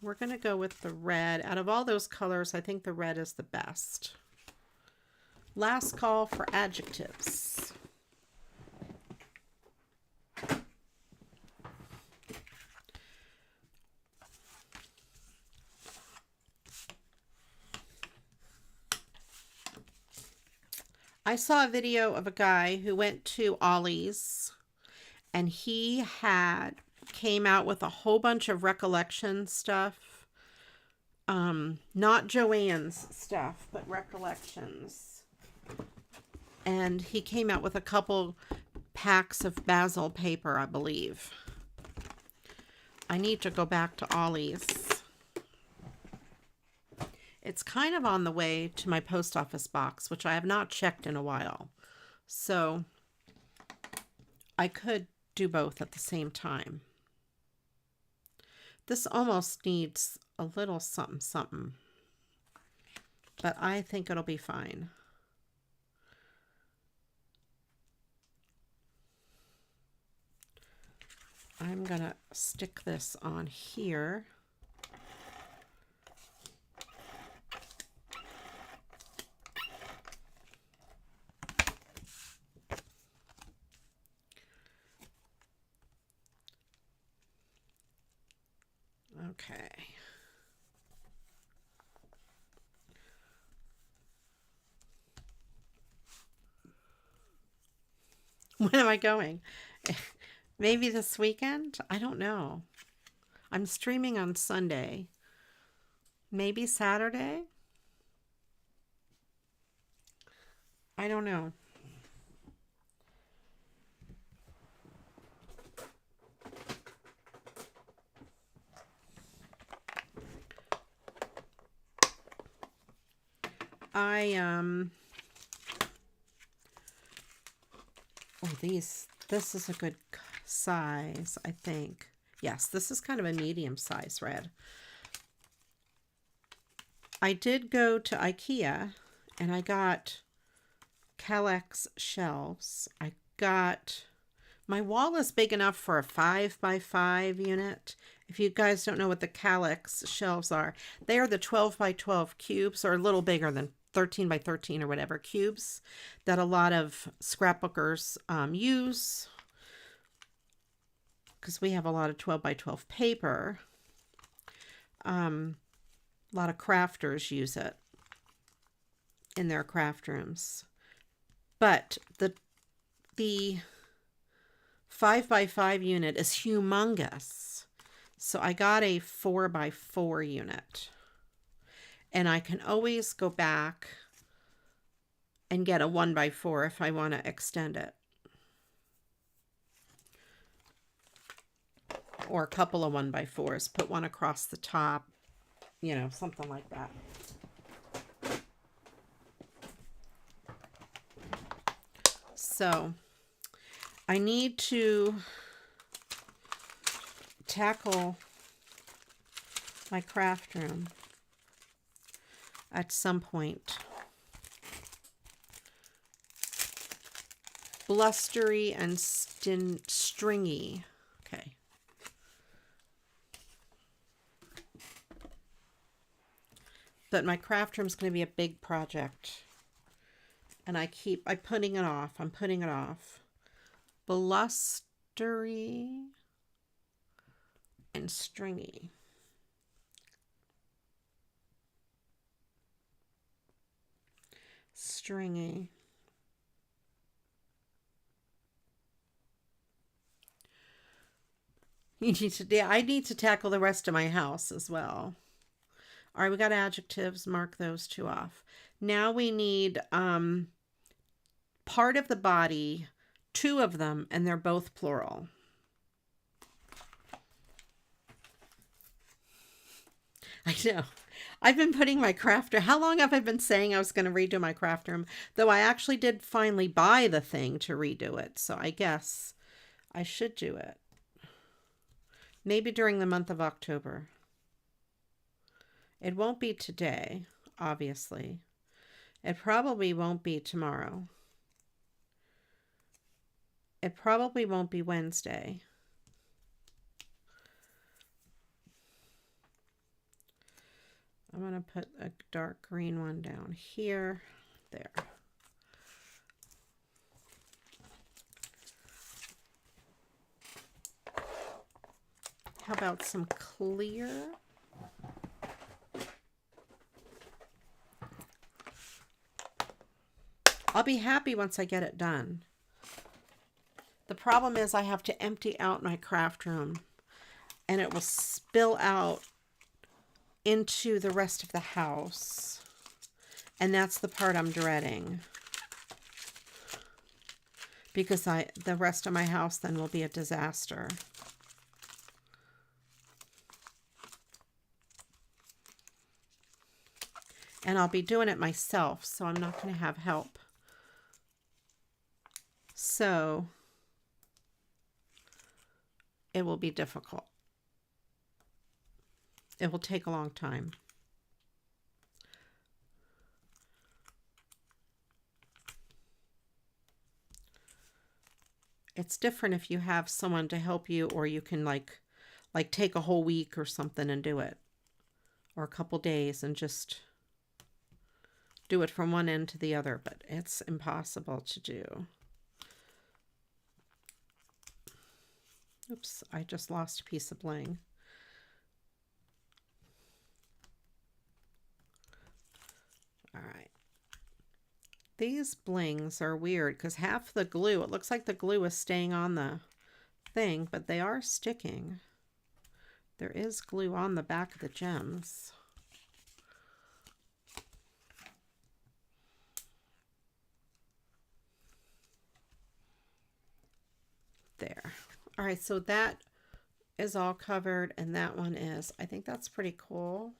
[SPEAKER 2] We're going to go with the red. Out of all those colors, I think the red is the best. Last call for adjectives. I saw a video of a guy who went to Ollie's and he came out with a whole bunch of recollection stuff. Not Joanne's stuff, but recollections. And he came out with a couple packs of basil paper, I believe. I need to go back to Ollie's. It's kind of on the way to my post office box, which I have not checked in a while. So I could do both at the same time. This almost needs a little something something, but I think it'll be fine. I'm gonna stick this on here. Okay. When am I going? Maybe this weekend? I don't know. I'm streaming on Sunday. Maybe Saturday? I don't know. This is a good size, I think. Yes, this is kind of a medium size red. I did go to IKEA and I got Kallax shelves. My wall is big enough for a 5x5 unit. If you guys don't know what the Kallax shelves are, they are the 12x12 cubes, or a little bigger than 13x13 or whatever cubes that a lot of scrapbookers use, because we have a lot of 12x12 paper. A lot of crafters use it in their craft rooms. But the 5x5 unit is humongous. So I got a 4x4 unit. And I can always go back and get a 1x4 if I want to extend it. Or a couple of 1x4s. Put one across the top. You know, something like that. So I need to tackle my craft room at some point. Blustery and stringy. Okay. But my craft room is going to be a big project. And I'm putting it off. I'm putting it off. Blustery and stringy. Stringy. I need to tackle the rest of my house as well. All right, we got adjectives. Mark those two off. Now we need part of the body, two of them, and they're both plural. I know. I've been putting my craft room. How long have I been saying I was going to redo my craft room? Though I actually did finally buy the thing to redo it. So I guess I should do it. Maybe during the month of October. It won't be today, obviously. It probably won't be tomorrow. It probably won't be Wednesday. I'm going to put a dark green one down here. There. How about some clear? I'll be happy once I get it done. The problem is I have to empty out my craft room and it will spill out into the rest of the house. And that's the part I'm dreading. Because the rest of my house then will be a disaster. And I'll be doing it myself, so I'm not going to have help. So it will be difficult. It will take a long time. It's different if you have someone to help you, or you can like take a whole week or something and do it, or a couple days and just do it from one end to the other, but it's impossible to do. Oops, I just lost a piece of bling. All right. These blings are weird because half the glue, it looks like the glue is staying on the thing, but they are sticking. There is glue on the back of the gems. There. All right, so that is all covered, and that one is. I think that's pretty cool.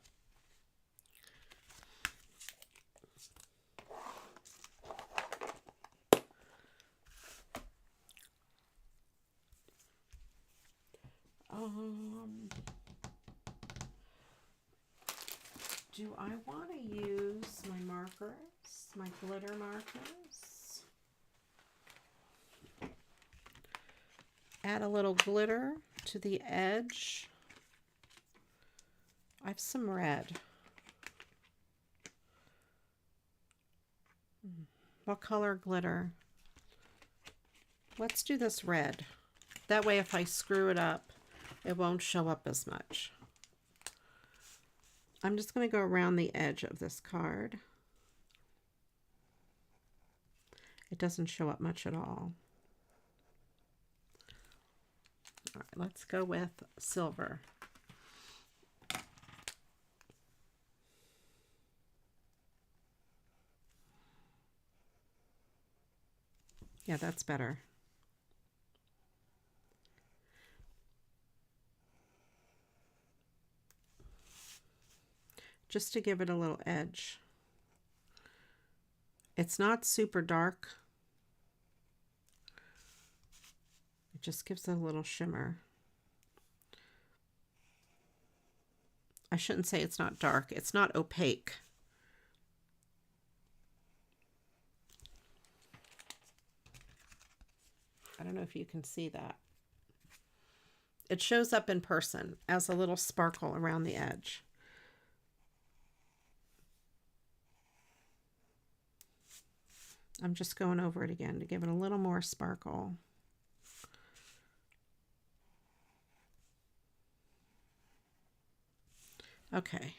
[SPEAKER 2] Do I want to use my markers, my glitter markers? Add a little glitter to the edge. I have some red. What color glitter? Let's do this red. That way if I screw it up, it won't show up as much. I'm just going to go around the edge of this card. It doesn't show up much at all. All right, let's go with silver. Yeah, that's better. Just to give it a little edge. It's not super dark. It just gives it a little shimmer. I shouldn't say it's not dark. It's not opaque. I don't know if you can see that. It shows up in person as a little sparkle around the edge. I'm just going over it again to give it a little more sparkle. Okay,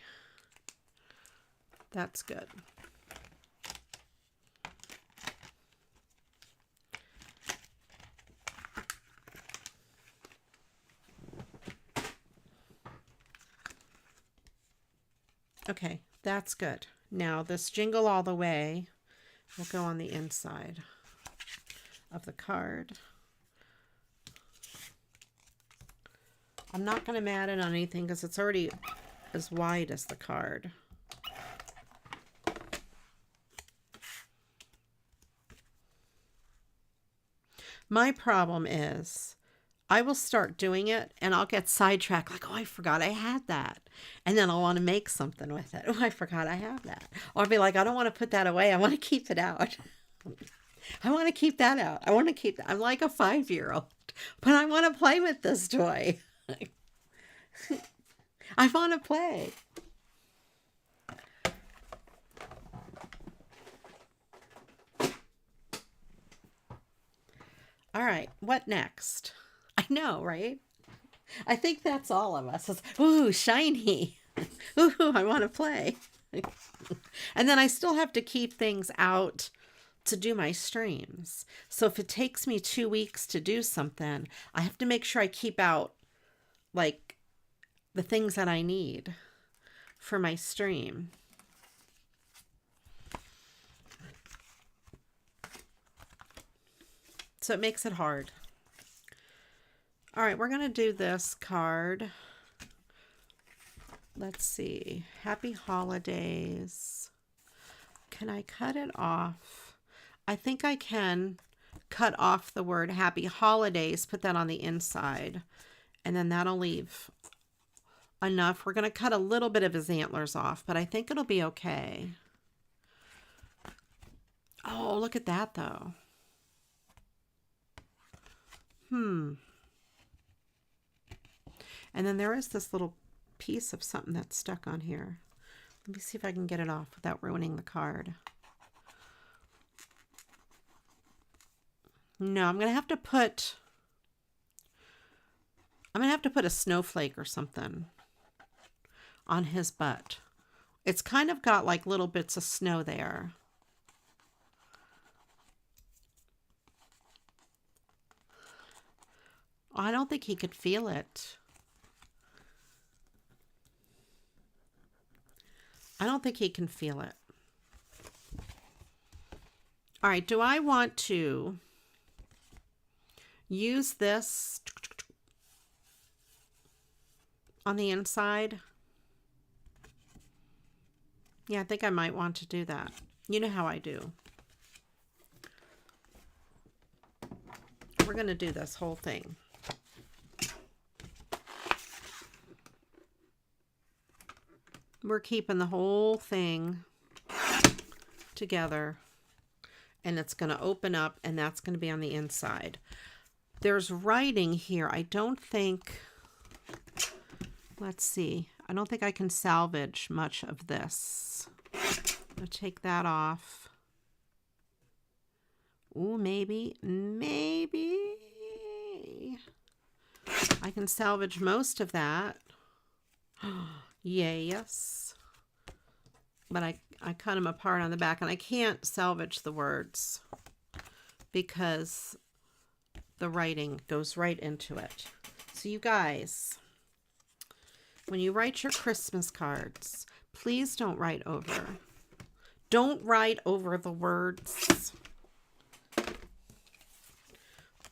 [SPEAKER 2] that's good. Okay, that's good. Now this Jingle All the Way will go on the inside of the card. I'm not going to mat it on anything because it's already as wide as the card. My problem is I will start doing it and I'll get sidetracked like, oh, I forgot I had that. And then I'll want to make something with it. Oh, I forgot I have that. Or I'll be like, I don't want to put that away. I want to keep it out. I want to keep that out. I want to keep that. I'm like a 5-year-old, but I want to play with this toy. I want to play. All right, what next? I know, right? I think that's all of us. It's, ooh, shiny. Ooh, I want to play. And then I still have to keep things out to do my streams. So if it takes me 2 weeks to do something, I have to make sure I keep out like the things that I need for my stream. So it makes it hard. All right, we're going to do this card. Let's see. Happy Holidays. Can I cut it off? I think I can cut off the word Happy Holidays, put that on the inside, and then that'll leave enough. We're going to cut a little bit of his antlers off, but I think it'll be okay. Oh, look at that, though. And then there is this little piece of something that's stuck on here. Let me see if I can get it off without ruining the card. No, I'm going to have to put a snowflake or something on his butt. It's kind of got like little bits of snow there. I don't think he could feel it. I don't think he can feel it. All right, do I want to use this on the inside? Yeah, I think I might want to do that. You know how I do. We're going to do this whole thing. We're keeping the whole thing together, and it's going to open up, and that's going to be on the inside. There's writing here. I don't think, let's see. I don't think I can salvage much of this. I'll take that off. Ooh, maybe I can salvage most of that. Yes. But I cut them apart on the back, and I can't salvage the words because the writing goes right into it. So you guys, when you write your Christmas cards, please don't write over. Don't write over the words.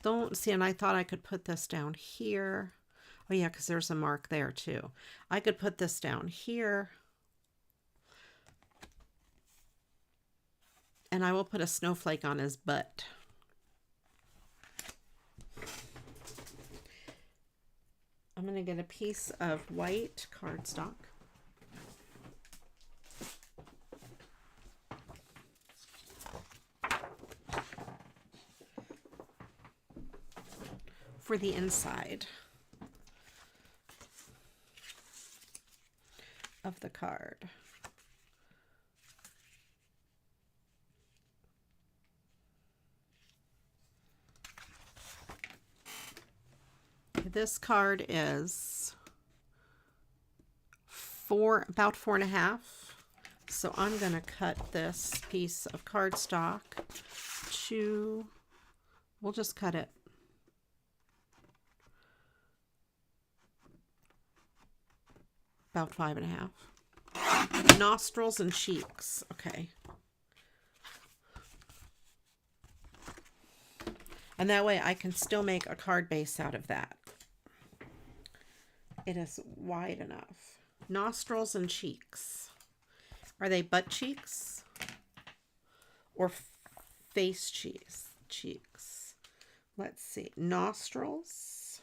[SPEAKER 2] Don't see, and I thought I could put this down here. Oh yeah, because there's a mark there too. I could put this down here. And I will put a snowflake on his butt. I'm going to get a piece of white cardstock. For the inside of the card. this card is about 4.5. So I'm going to cut this piece of cardstock to, we'll just cut it about 5.5. Nostrils and cheeks. Okay. And that way I can still make a card base out of that. It is wide enough. Nostrils and cheeks. Are they butt cheeks or face cheeks? Let's see. Nostrils.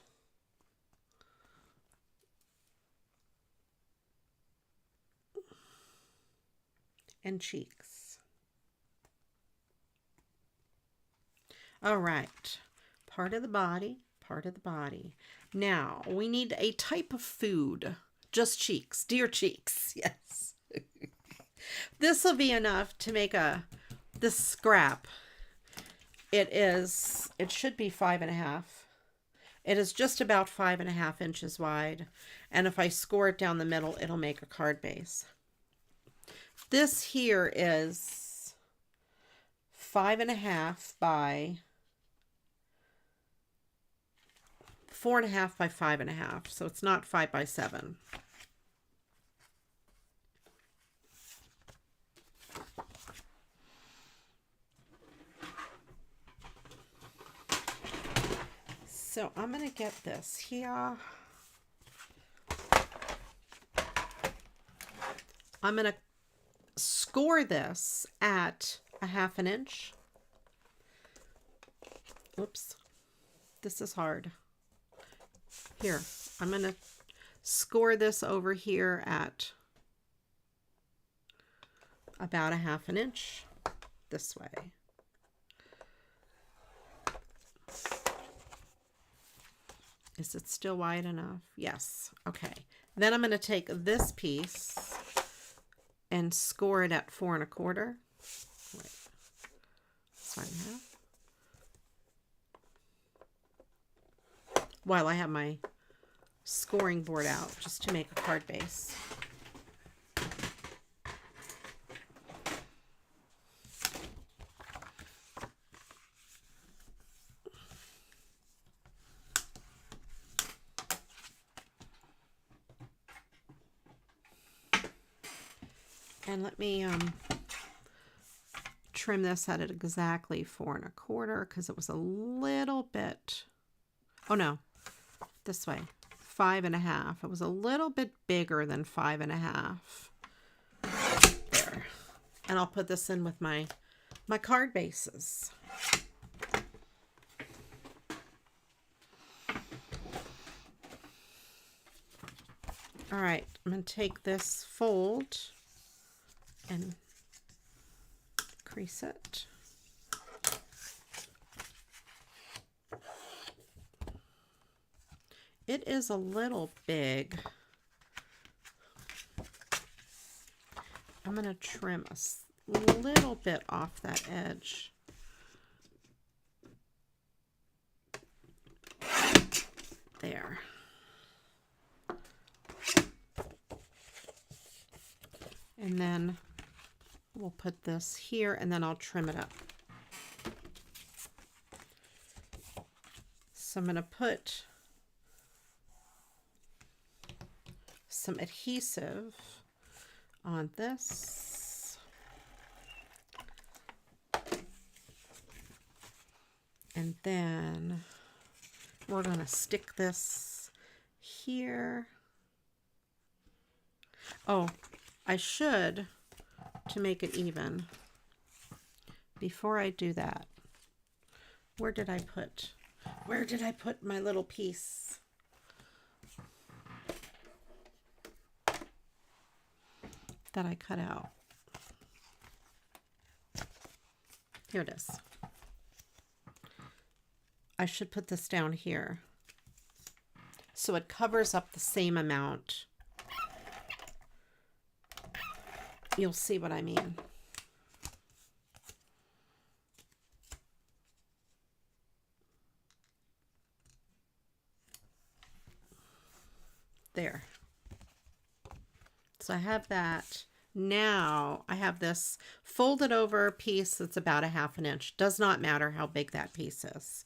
[SPEAKER 2] And cheeks. All right. Part of the body, part of the body. Now, we need a type of food. Just cheeks. Deer cheeks. Yes. This will be enough to make this scrap. It should be 5.5. It is just about 5.5 inches wide. And if I score it down the middle, it'll make a card base. This here is 5.5 by 4.5 by 5.5. So it's not 5 by 7. So I'm going to get this here. I'm going to score this at 1/2 inch. Oops. This is hard. Here, I'm going to score this over here at about 1/2 inch this way. Is it still wide enough? Yes. Okay. Then I'm going to take this piece and score it at 4 1/4. Wait. 5.5. While I have my scoring board out, just to make a card base. And let me trim this at exactly 4 1/4 because it was a little bit, oh no, this way, 5.5. It was a little bit bigger than 5.5. There. And I'll put this in with my card bases. All right, I'm going to take this fold and crease it. It is a little big. I'm going to trim a little bit off that edge. There. And then we'll put this here and then I'll trim it up. So I'm going to put some adhesive on this. And then we're going to stick this here. Oh, I should, to make it even, before I do that, where did I put my little piece? That I cut out. Here it is. I should put this down here so it covers up the same amount. You'll see what I mean. So I have that. Now I have this folded over piece that's about 1/2 inch. Does not matter how big that piece is.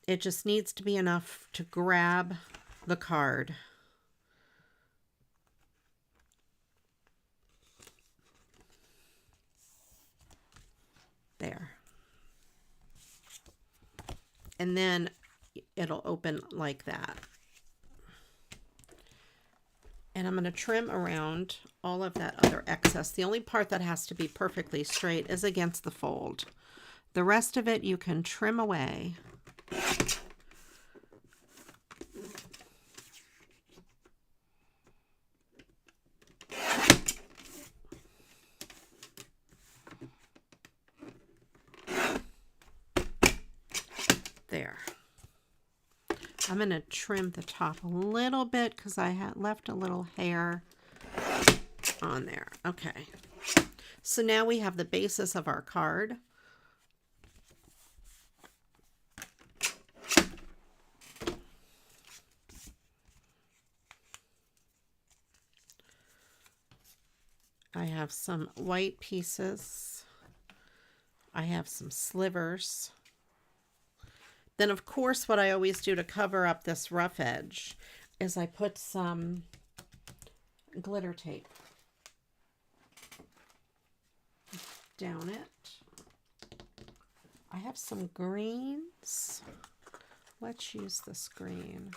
[SPEAKER 2] It just needs to be enough to grab the card. There. And then it'll open like that. And I'm going to trim around all of that other excess. The only part that has to be perfectly straight is against the fold. The rest of it you can trim away. There. I'm going to trim the top a little bit because I had left a little hair on there. Okay. So now we have the basis of our card. I have some white pieces. I have some slivers. Then, of course, what I always do to cover up this rough edge is I put some glitter tape down it. I have some greens. Let's use this green.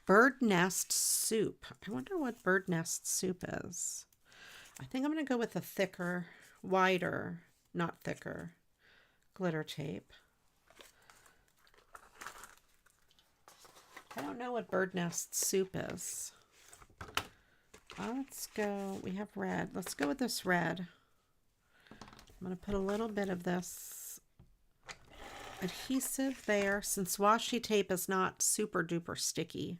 [SPEAKER 2] Bird nest soup. I wonder what bird nest soup is. I think I'm going to go with a thicker, wider, not thicker, glitter tape. I don't know what bird nest soup is. Let's go, we have red. Let's go with this red. I'm going to put a little bit of this adhesive there, since washi tape is not super duper sticky.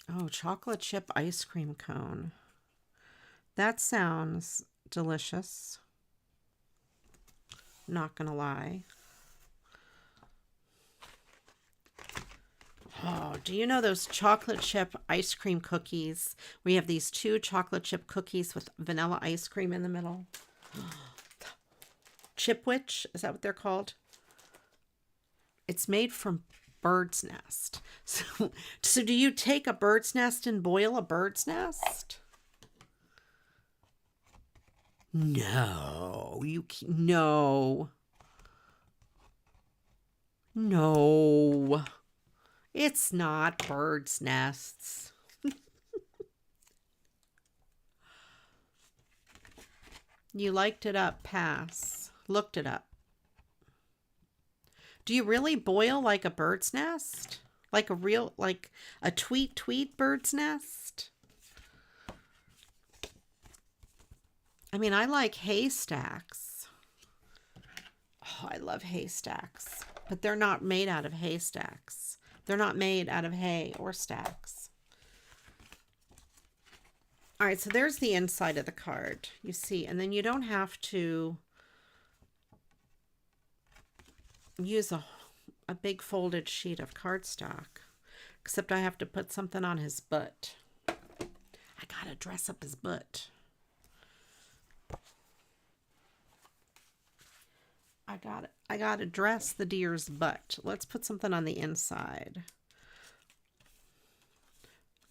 [SPEAKER 2] Oh, chocolate chip ice cream cone. That sounds delicious. Not gonna lie. Oh, do you know those chocolate chip ice cream cookies? We have these 2 chocolate chip cookies with vanilla ice cream in the middle. Chipwich, is that what they're called? It's made from bird's nest. So do you take a bird's nest and boil a bird's nest? No, no. No. It's not bird's nests. You liked it up, pass. Looked it up. Do you really boil like a bird's nest? Like a real, like a tweet bird's nest? I mean, I like haystacks. Oh, I love haystacks. But they're not made out of haystacks. They're not made out of hay or stacks. All right, so there's the inside of the card, you see. And then you don't have to use a big folded sheet of cardstock. Except I have to put something on his butt. I gotta dress up his butt. I gotta dress the deer's butt. Let's put something on the inside.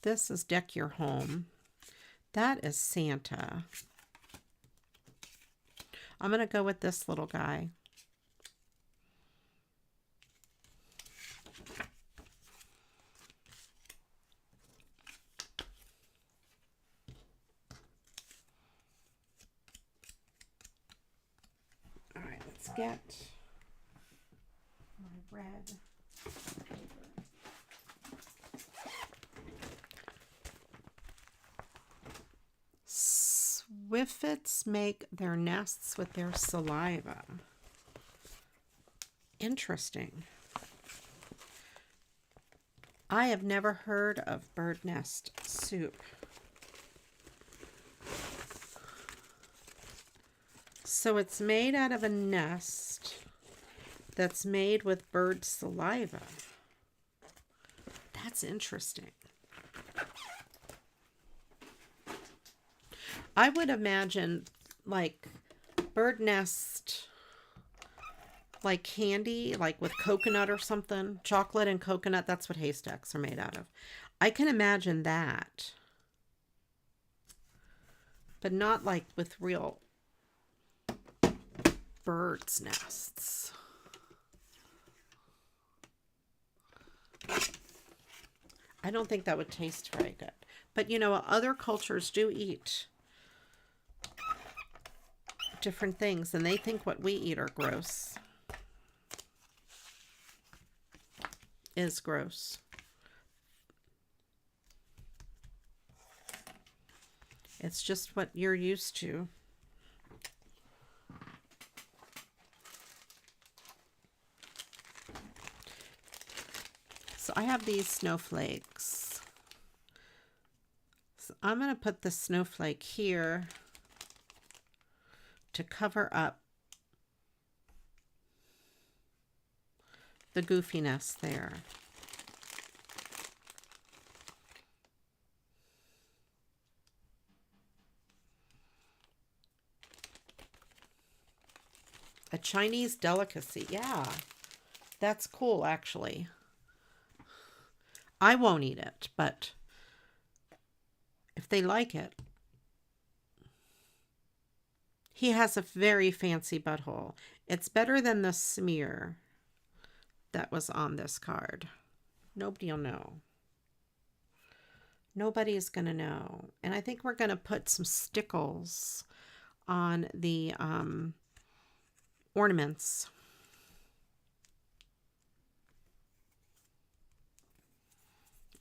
[SPEAKER 2] This is Deck Your Home. That is Santa. I'm gonna go with this little guy. All right, let's get my red. Swifts make their nests with their saliva. Interesting. I have never heard of bird nest soup. So it's made out of a nest that's made with bird saliva. That's interesting. I would imagine like bird nest, like candy, like with coconut or something. Chocolate and coconut, that's what haystacks are made out of. I can imagine that. But not like with real birds' nests. I don't think that would taste very good. But you know, other cultures do eat different things, and they think what we eat are gross. Is gross. It's just what you're used to. So I have these snowflakes. So I'm going to put the snowflake here to cover up the goofiness there. A Chinese delicacy. Yeah, that's cool, actually. I won't eat it, but if they like it. He has a very fancy butthole. It's better than the smear that was on this card. Nobody will know. Nobody's going to know. And I think we're going to put some stickles on the ornaments.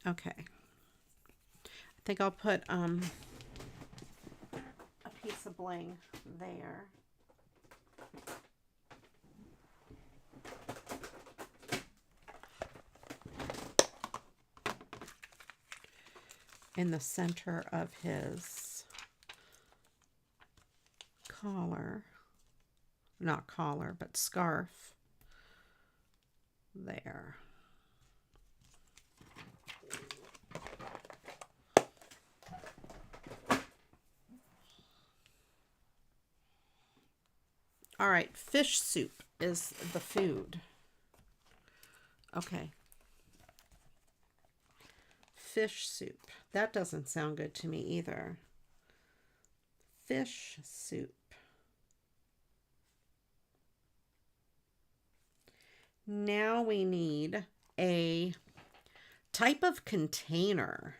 [SPEAKER 2] Okay. I think I'll put a piece of bling there. In the center of his collar. Not collar, but scarf. There. All right, fish soup is the food. Okay. Fish soup. That doesn't sound good to me either. Fish soup. Now we need a type of container.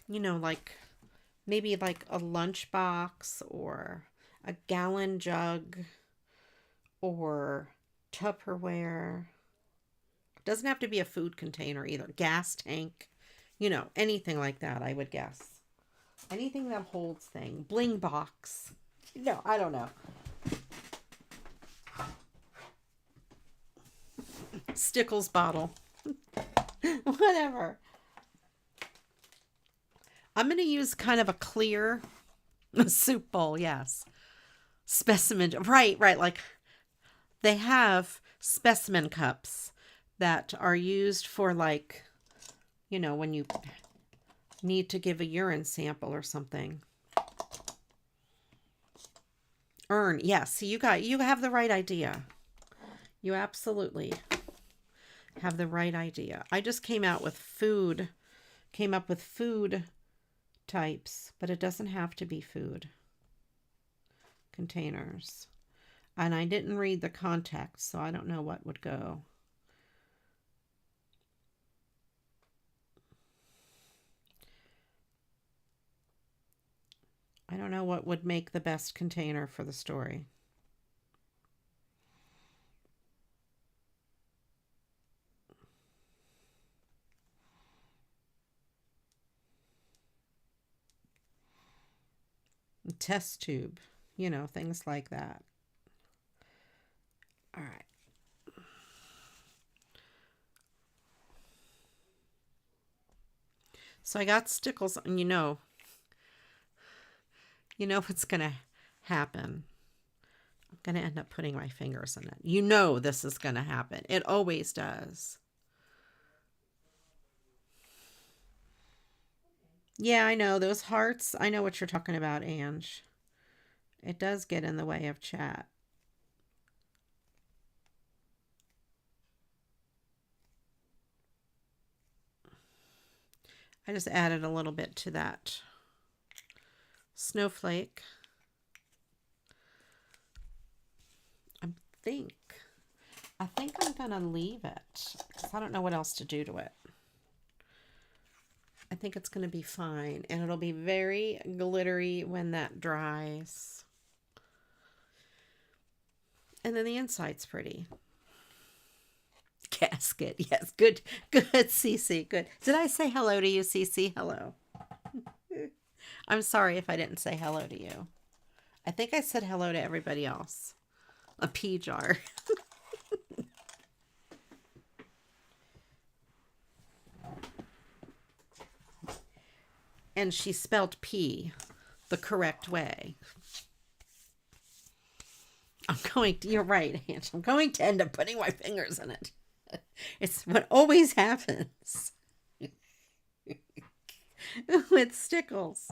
[SPEAKER 2] You know, like maybe like a lunchbox or a gallon jug or Tupperware. Doesn't have to be a food container either. Gas tank, you know, anything like that, I would guess. Anything that holds things. Bling box. No, I don't know. Stickles bottle. Whatever. I'm going to use kind of a clear soup bowl, yes. Specimen, right, like they have specimen cups that are used for, like, you know, when you need to give a urine sample or something. Urn, yes. So you have the right idea. You absolutely have the right idea. I just came up with food types, but it doesn't have to be food containers. And I didn't read the context, so I don't know what would go. I don't know what would make the best container for the story. Test tube, you know, things like that. All right. So I got stickles, and you know what's going to happen. going to end up putting my fingers in it. You know this is going to happen. It always does. Yeah, I know. Those hearts, I know what you're talking about, Ange. It does get in the way of chat. I just added a little bit to that snowflake. I think I'm going to leave it because I don't know what else to do to it. I think it's going to be fine, and it'll be very glittery when that dries. And then the inside's pretty. Gasket, yes, good, Cece, good. Did I say hello to you, Cece? Hello. I'm sorry if I didn't say hello to you. I think I said hello to everybody else. A pea jar. And she spelled pea the correct way. You're right, Ange. I'm going to end up putting my fingers in it. It's what always happens with stickles.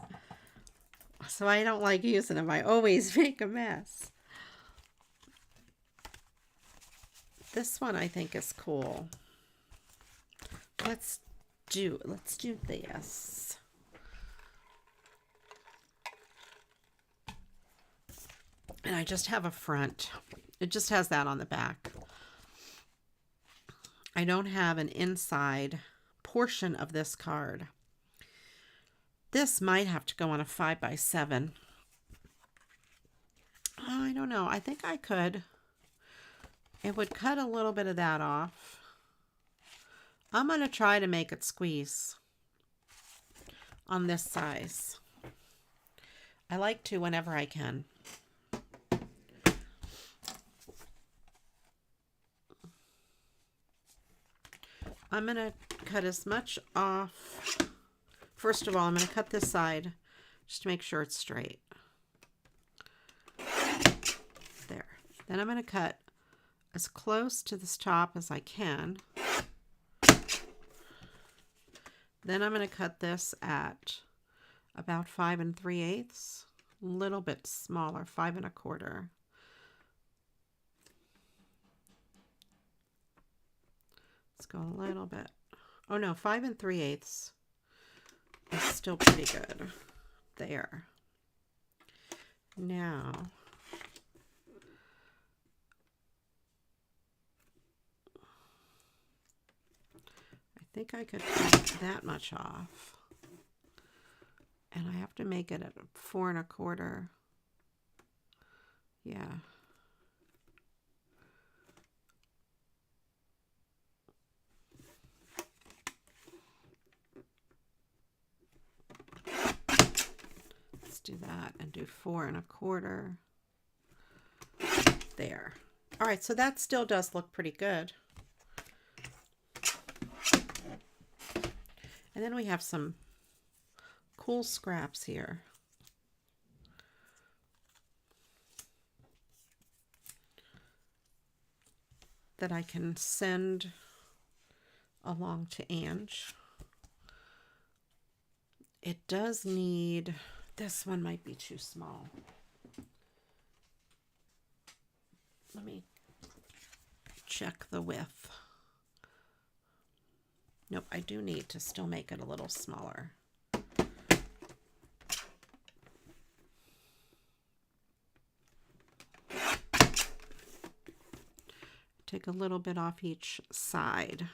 [SPEAKER 2] So I don't like using them. I always make a mess. This one I think is cool. Let's do this. And I just have a front. It just has that on the back. I don't have an inside portion of this card. This might have to go on a 5x7. I don't know. I think I could. It would cut a little bit of that off. I'm going to try to make it squeeze on this size. I like to whenever I can. I'm going to cut as much off. First of all, I'm going to cut this side just to make sure it's straight. There. Then I'm going to cut as close to this top as I can. Then I'm going to cut this at about 5 3/8, a little bit smaller, 5 1/4. Let's go a little bit. Oh no, 5 3/8 is still pretty good. There. Now, I think I could cut that much off. And I have to make it at 4 1/4. Yeah. Do that and do 4 1/4. There. All right, so that still does look pretty good. And then we have some cool scraps here. That I can send along to Ange. It does need... This one might be too small. Let me check the width. Nope, I do need to still make it a little smaller. Take a little bit off each side.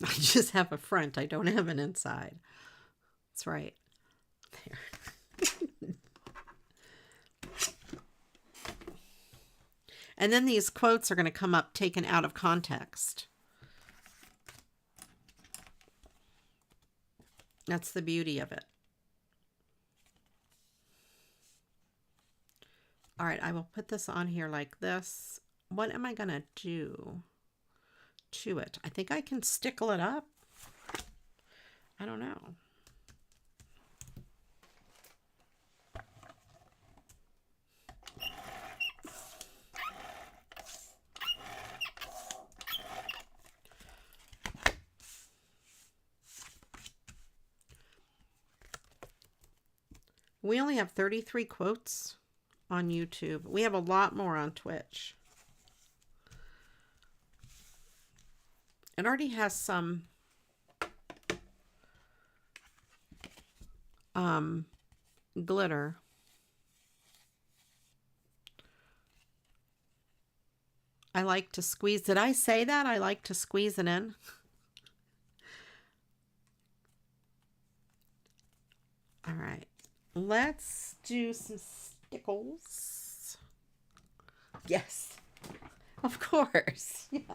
[SPEAKER 2] I just have a front. I don't have an inside. That's right. There. And then these quotes are going to come up taken out of context. That's the beauty of it. All right, I will put this on here like this. What am I going to do to it? I think I can stickle it up. I don't know. We only have 33 quotes on YouTube. We have a lot more on Twitch. It already has some glitter. I like to squeeze. Did I say that? I like to squeeze it in. All right. Let's do some stickles. Yes. Of course. Yes.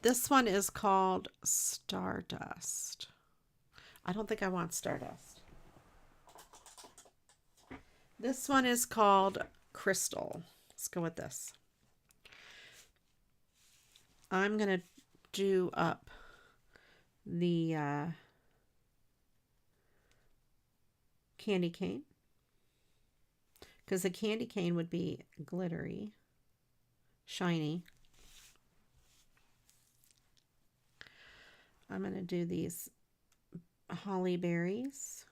[SPEAKER 2] This one is called Stardust. I don't think I want Stardust. This one is called Crystal. Let's go with this. I'm going to do up the candy cane, because the candy cane would be glittery, shiny. I'm going to do these holly berries.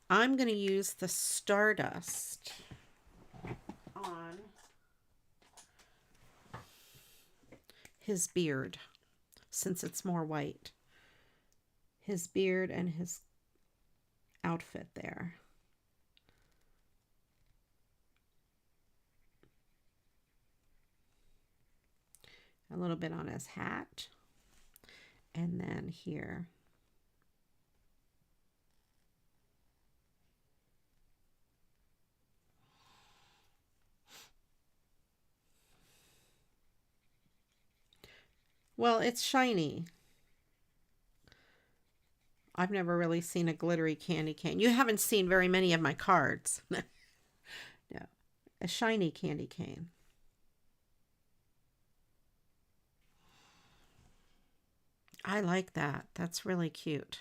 [SPEAKER 2] I'm going to use the Stardust on his beard, since it's more white. His beard and his outfit there. A little bit on his hat. And then here. Well, it's shiny. I've never really seen a glittery candy cane. You haven't seen very many of my cards. No, a shiny candy cane. I like that. That's really cute.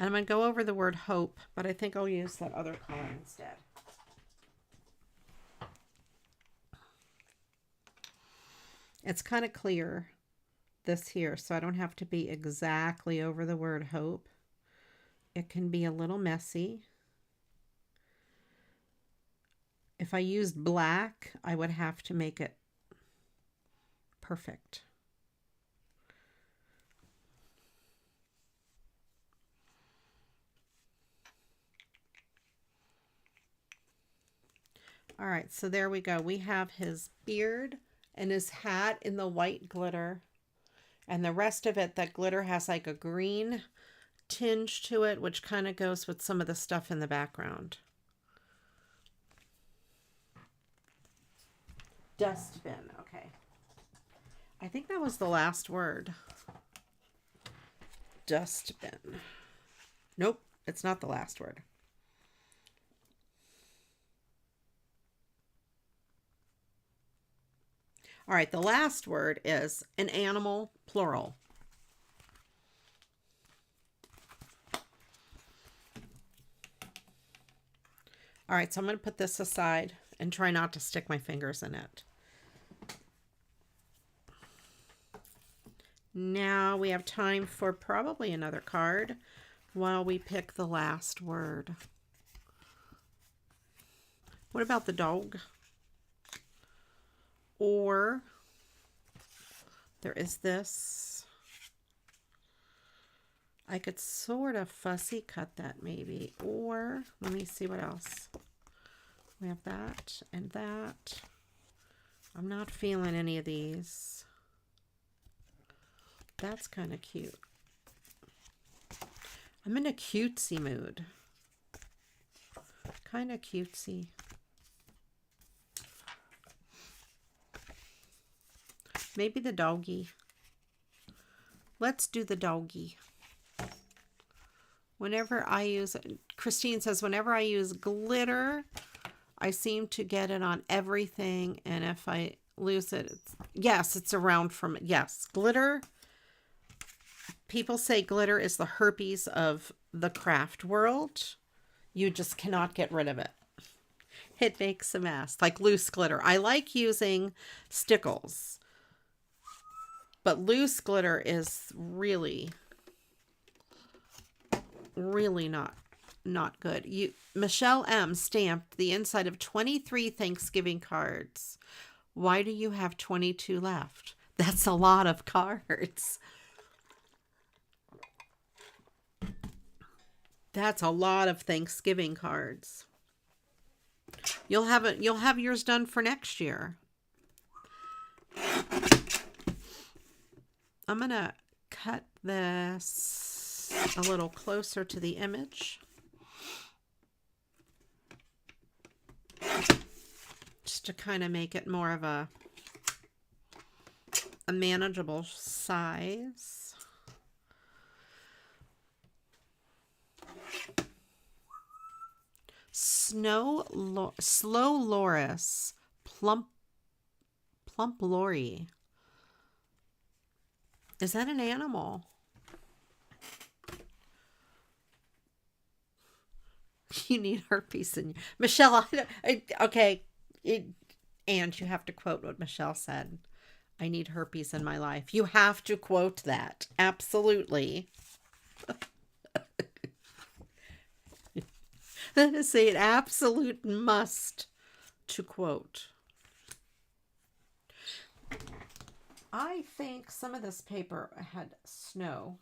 [SPEAKER 2] And I'm going to go over the word hope, but I think I'll use that other color instead. It's kind of clear, this here, so I don't have to be exactly over the word hope. It can be a little messy. If I used black, I would have to make it perfect. All right, so there we go. We have his beard and his hat in the white glitter, and the rest of it, that glitter has like a green tinge to it, which kind of goes with some of the stuff in the background. Dustbin. Okay. I think that was the last word. Dustbin. Nope, it's not the last word. All right, the last word is an animal, plural. All right, so I'm going to put this aside and try not to stick my fingers in it. Now we have time for probably another card while we pick the last word. What about the dog? Or there is this. I could sort of fussy cut that maybe. Or let me see what else. We have that and that. I'm not feeling any of these. That's kind of cute. I'm in a cutesy mood. Kind of cutesy. Maybe the doggy. Let's do the doggy. Whenever I use, Christine says, whenever I use glitter, I seem to get it on everything. And if I lose it, yes, it's around from it. Yes, glitter. People say glitter is the herpes of the craft world. You just cannot get rid of it. It makes a mess, like loose glitter. I like using stickles. But loose glitter is really, really not good. Michelle M stamped the inside of 23 Thanksgiving cards. Why do you have 22 left? That's a lot of cards. That's a lot of Thanksgiving cards. You'll have yours done for next year. I'm going to cut this a little closer to the image. Just to kind of make it more of a manageable size. Slow Loris, plump Lori. Is that an animal? You need herpes in you. Michelle, okay. And you have to quote what Michelle said. I need herpes in my life. You have to quote that. Absolutely. That is an absolute must to quote. I think some of this paper had snow.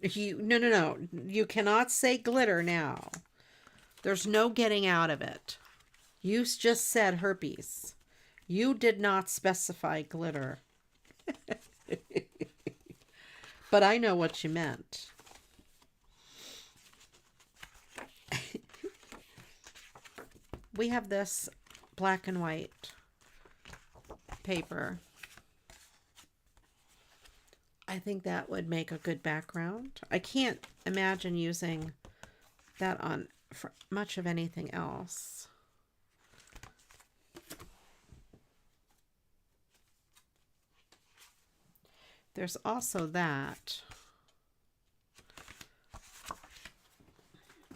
[SPEAKER 2] No. You cannot say glitter now. There's no getting out of it. You just said herpes. You did not specify glitter. But I know what you meant. We have this black and white paper. I think that would make a good background. I can't imagine using that on for much of anything else. There's also that.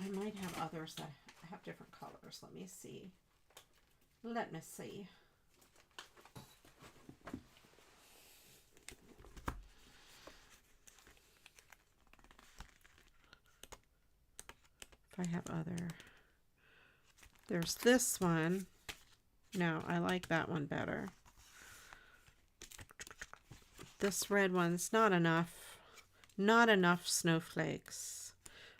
[SPEAKER 2] I might have others that have different colors. Let me see. If I have other. There's this one. No, I like that one better. This red one's not enough. Not enough snowflakes.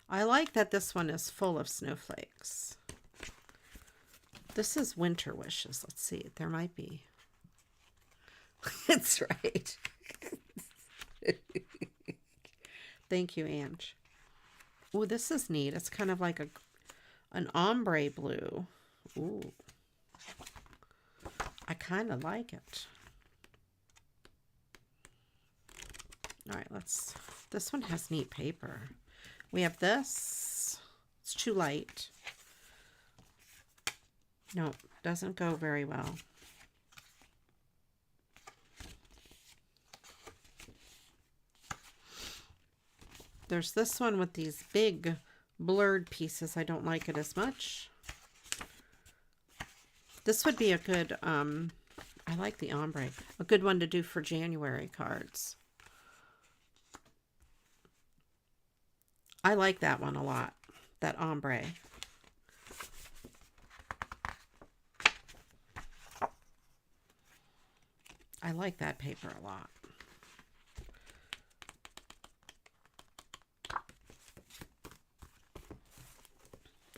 [SPEAKER 2] I like that this one is full of snowflakes. This is Winter Wishes. Let's see. There might be. That's right. Thank you, Ange. Oh, this is neat. It's kind of like an ombre blue. Ooh. I kind of like it. All right, this one has neat paper. We have this. It's too light. No, doesn't go very well. There's this one with these big blurred pieces. I don't like it as much. This would be a good, I like the ombre. A good one to do for January cards. I like that one a lot, that ombre. I like that paper a lot.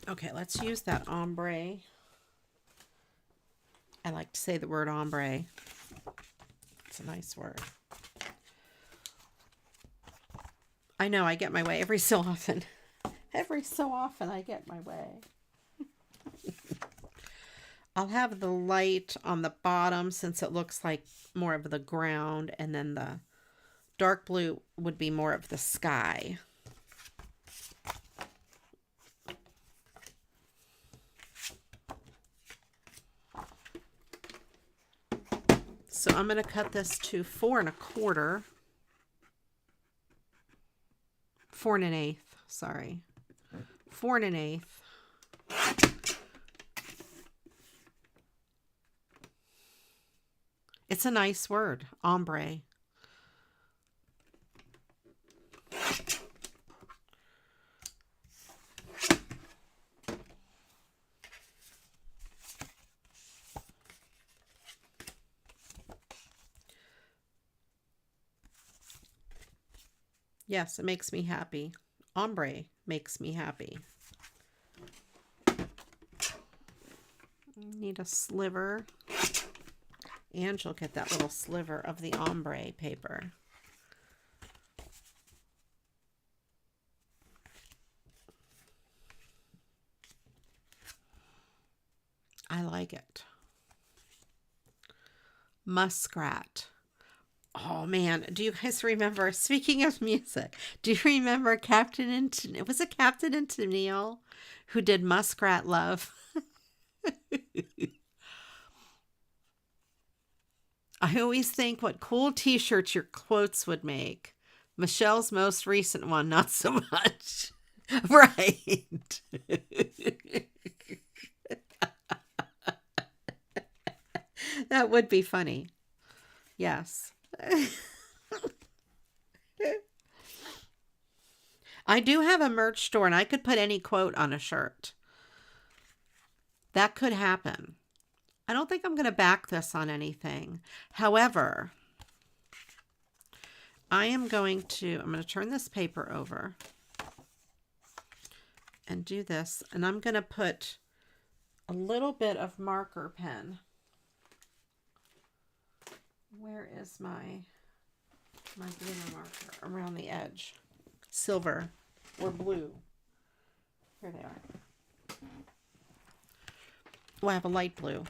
[SPEAKER 2] Okay, let's use that ombre. I like to say the word ombre. It's a nice word. I know I get my way every so often. Every so often I get my way. I'll have the light on the bottom since it looks like more of the ground, and then the dark blue would be more of the sky. So I'm going to cut this to 4 1/4. 4 1/8, sorry. 4 1/8. It's a nice word, ombre. Yes, it makes me happy. Ombre makes me happy. Need a sliver. And you'll get that little sliver of the ombre paper. I like it. Muskrat. Oh man, do you guys remember, speaking of music, do you remember it was a Captain and Tennille who did Muskrat Love? I always think what cool t-shirts your quotes would make. Michelle's most recent one, not so much. Right. That would be funny. Yes. I do have a merch store and I could put any quote on a shirt. That could happen. I don't think I'm going to back this on anything. However, I'm going to turn this paper over and do this. And I'm going to put a little bit of marker pen. Where is my glitter marker? Around the edge. Silver or blue. Here they are. Oh, I have a light blue.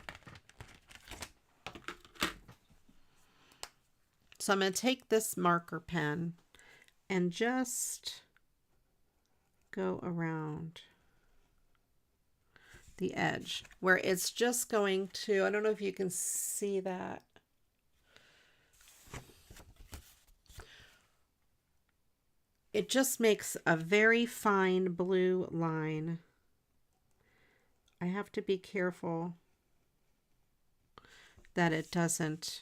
[SPEAKER 2] So I'm going to take this marker pen and just go around the edge where it's just going to, I don't know if you can see that. It just makes a very fine blue line. I have to be careful that it doesn't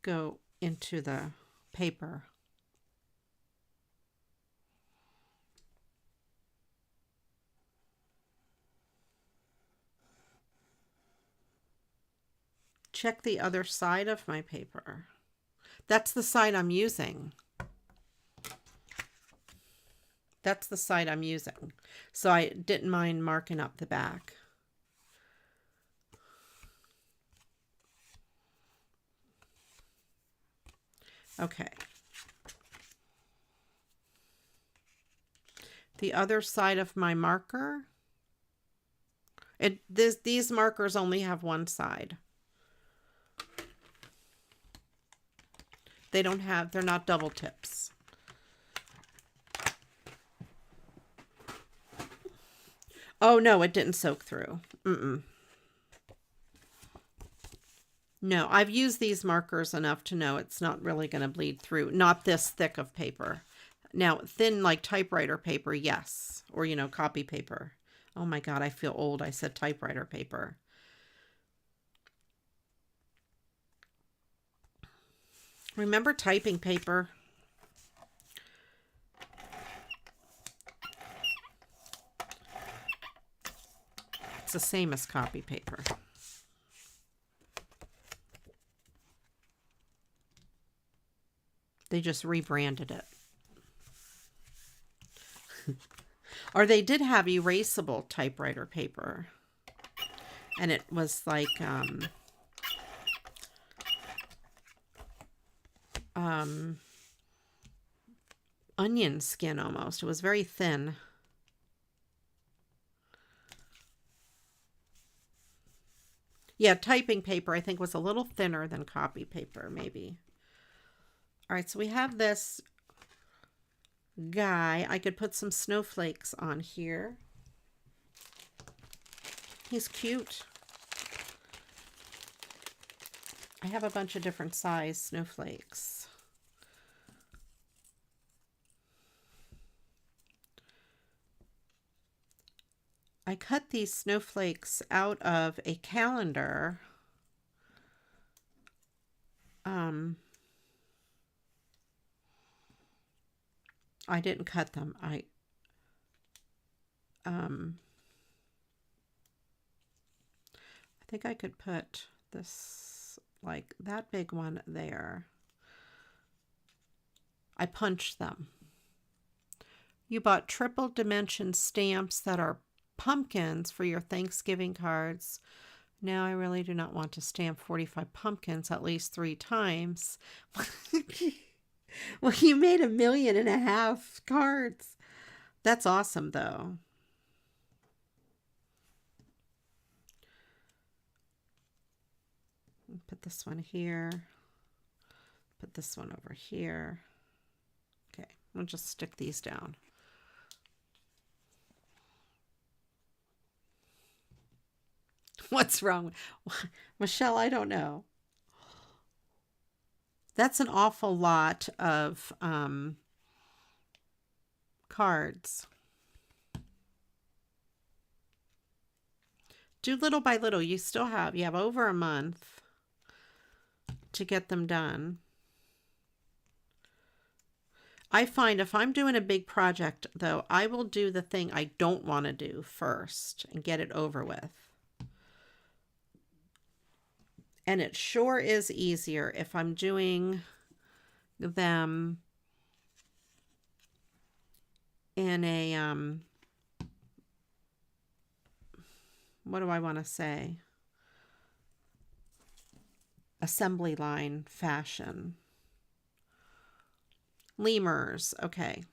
[SPEAKER 2] go into the paper. Check the other side of my paper. That's the side I'm using. That's the side I'm using. So I didn't mind marking up the back. Okay. The other side of my marker. These markers only have one side. They're not double tips. Oh no, it didn't soak through. No, I've used these markers enough to know it's not really going to bleed through. Not this thick of paper. Now, thin like typewriter paper, yes. Or, copy paper. Oh my God, I feel old. I said typewriter paper. Remember typing paper? It's the same as copy paper. They just rebranded it. Or they did have erasable typewriter paper. And it was like onion skin almost. It was very thin. Yeah, typing paper I think was a little thinner than copy paper maybe. All right, so we have this guy. I could put some snowflakes on here. He's cute. I have a bunch of different size snowflakes. I cut these snowflakes out of a calendar. I didn't cut them. I think I could put this, like that big one there. I punched them. You bought triple dimension stamps that are pumpkins for your Thanksgiving cards. Now I really do not want to stamp 45 pumpkins at least 3 times. Well, you made 1.5 million cards. That's awesome, though. Put this one here. Put this one over here. Okay, we'll just stick these down. What's wrong? Michelle, I don't know. That's an awful lot of cards. Do little by little. You have over a month to get them done. I find if I'm doing a big project, though, I will do the thing I don't want to do first and get it over with. And it sure is easier if I'm doing them in a, what do I want to say? Assembly line fashion. Lemurs, okay.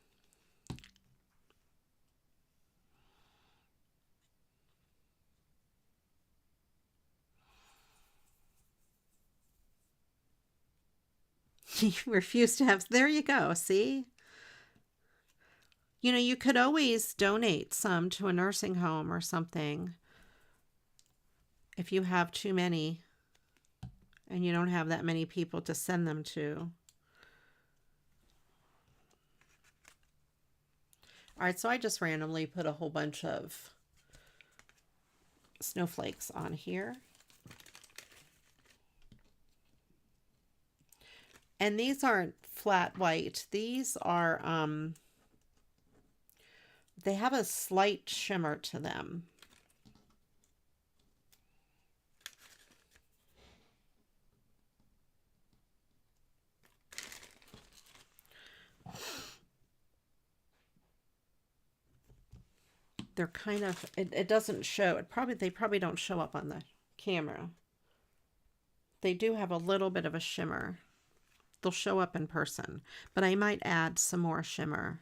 [SPEAKER 2] You refuse to have, there you go, see? You know, you could always donate some to a nursing home or something if you have too many and you don't have that many people to send them to. All right, so I just randomly put a whole bunch of snowflakes on here. And these aren't flat white. These are, they have a slight shimmer to them. They're kind of, it doesn't show, they probably don't show up on the camera. They do have a little bit of a shimmer. They'll show up in person, but I might add some more shimmer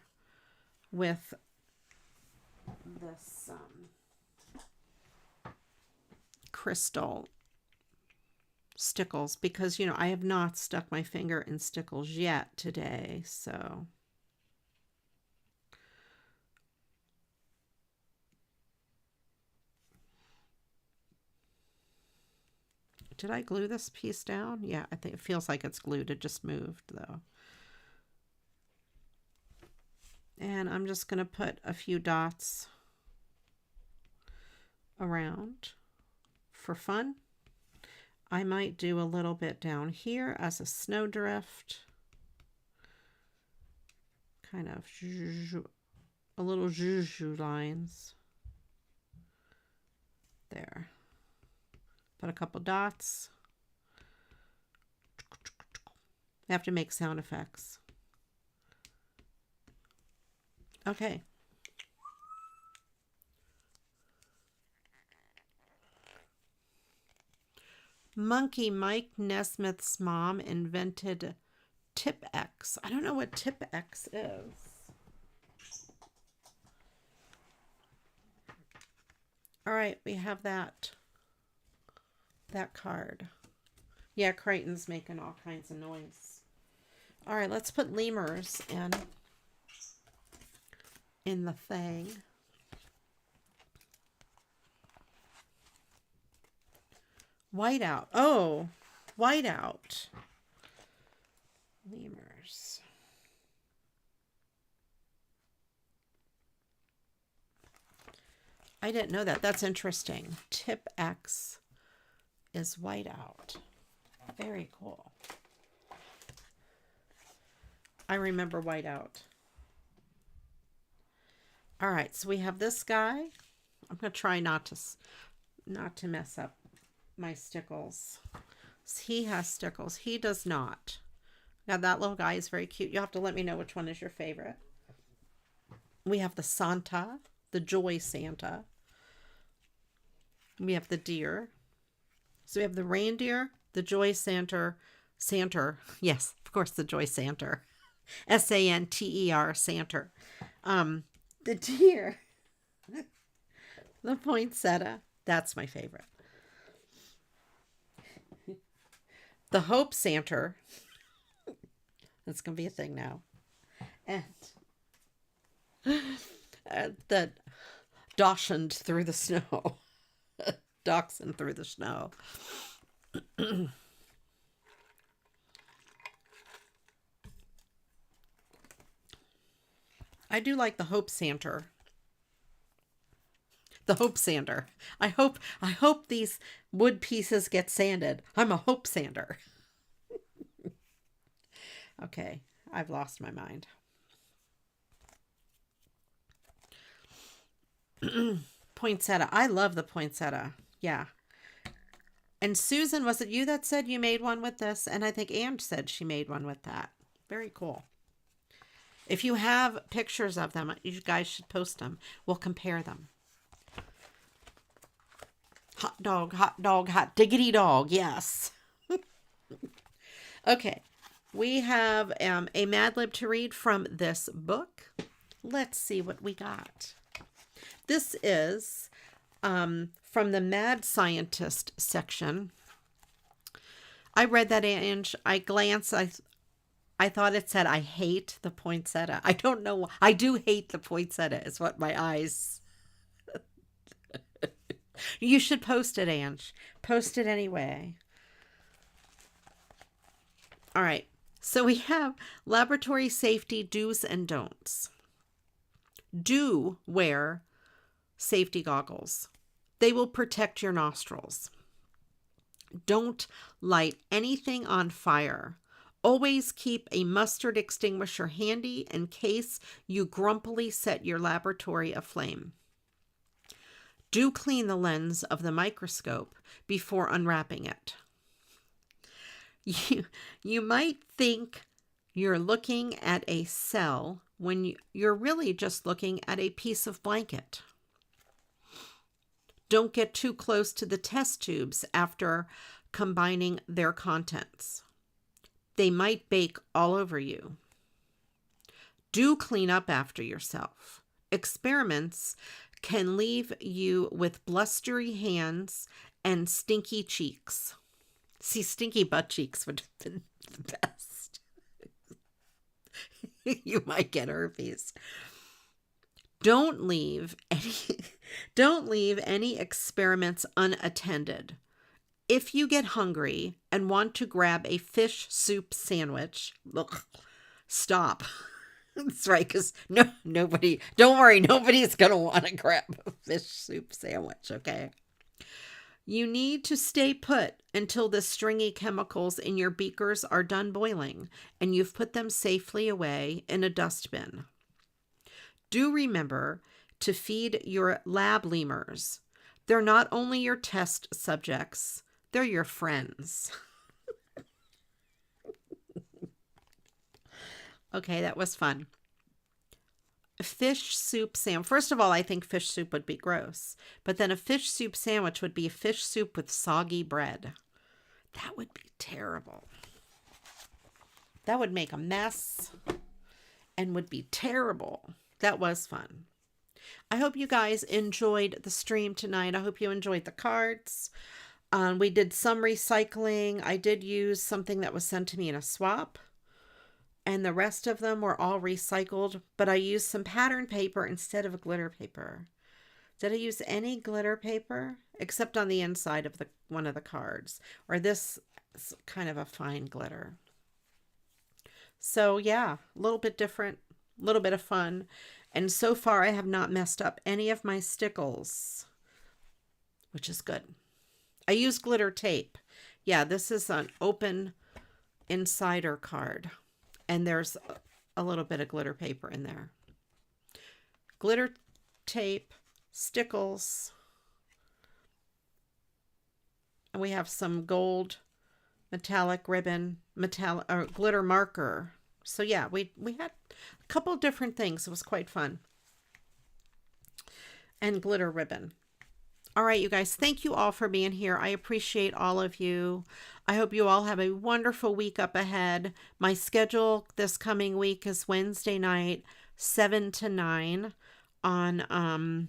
[SPEAKER 2] with this crystal stickles, because, you know, I have not stuck my finger in stickles yet today, so. Did I glue this piece down? Yeah, I think it feels like it's glued. It just moved, though. And I'm just going to put a few dots around for fun. I might do a little bit down here as a snowdrift. Kind of a little zhuzh lines. There. Put a couple dots. I have to make sound effects. Okay. Monkey Mike Nesmith's mom invented Tip X. I don't know what Tip X is. All right, we have that card. Yeah, Crichton's making all kinds of noise. All right, let's put lemurs in the thing. Whiteout. Oh, whiteout. Lemurs. I didn't know that. That's interesting. Tip X is whiteout. Very cool. I remember whiteout. All right, so we have this guy. I'm going to try not to mess up my stickles. He has stickles. He does not. Now that little guy is very cute. You have to let me know which one is your favorite. We have the Santa, the Joy Santa. We have the deer. So we have the reindeer, the Joy Santa. Yes, of course, the Joy Santa. Santer, Santa. The deer. The poinsettia. That's my favorite. The Hope Santa. That's going to be a thing now. And the Dachshund through the snow. Dachshund through the snow. I do like the Hope Santa. The Hope Sander. I hope these wood pieces get sanded. I'm a Hope Sander. Okay, I've lost my mind. Poinsettia. I love the poinsettia. Yeah. And Susan, was it you that said you made one with this? And I think Ange said she made one with that. Very cool. If you have pictures of them, you guys should post them. We'll compare them. Hot dog, hot diggity dog. Yes. Okay. We have a Mad Lib to read from this book. Let's see what we got. This is from the Mad Scientist section. I read that, and I glanced. I thought it said, I hate the poinsettia. I don't know. I do hate the poinsettia is what my eyes. You should post it, Ange. Post it anyway. All right. So we have laboratory safety do's and don'ts. Do wear safety goggles. They will protect your nostrils. Don't light anything on fire. Always keep a mustard extinguisher handy in case you grumpily set your laboratory aflame. Do clean the lens of the microscope before unwrapping it. You might think you're looking at a cell when you're really just looking at a piece of blanket. Don't get too close to the test tubes after combining their contents. They might bake all over you. Do clean up after yourself. Experiments can leave you with blustery hands and stinky cheeks. See, stinky butt cheeks would have been the best. You might get herpes. Don't leave any experiments unattended. If you get hungry and want to grab a fish soup sandwich, look, stop. That's right, because nobody, don't worry, nobody's going to want to grab a fish soup sandwich, okay? You need to stay put until the stringy chemicals in your beakers are done boiling and you've put them safely away in a dustbin. Do remember to feed your lab lemurs. They're not only your test subjects, they're your friends. Okay, that was fun. Fish soup sandwich. First of all, I think fish soup would be gross. But then a fish soup sandwich would be a fish soup with soggy bread. That would be terrible. That would make a mess and would be terrible. That was fun. I hope you guys enjoyed the stream tonight. I hope you enjoyed the cards. We did some recycling. I did use something that was sent to me in a swap. And the rest of them were all recycled. But I used some pattern paper instead of glitter paper. Did I use any glitter paper? Except on the inside of one of the cards. Or this is kind of a fine glitter. So yeah, a little bit different. A little bit of fun. And so far, I have not messed up any of my stickles, which is good. I use glitter tape. Yeah, this is an open insider card. And there's a little bit of glitter paper in there. Glitter tape, stickles. And we have some gold metallic ribbon, glitter marker. So yeah, we had a couple different things. It was quite fun. And glitter ribbon. All right, you guys, thank you all for being here. I appreciate all of you. I hope you all have a wonderful week up ahead. My schedule this coming week is Wednesday night, 7 to 9 on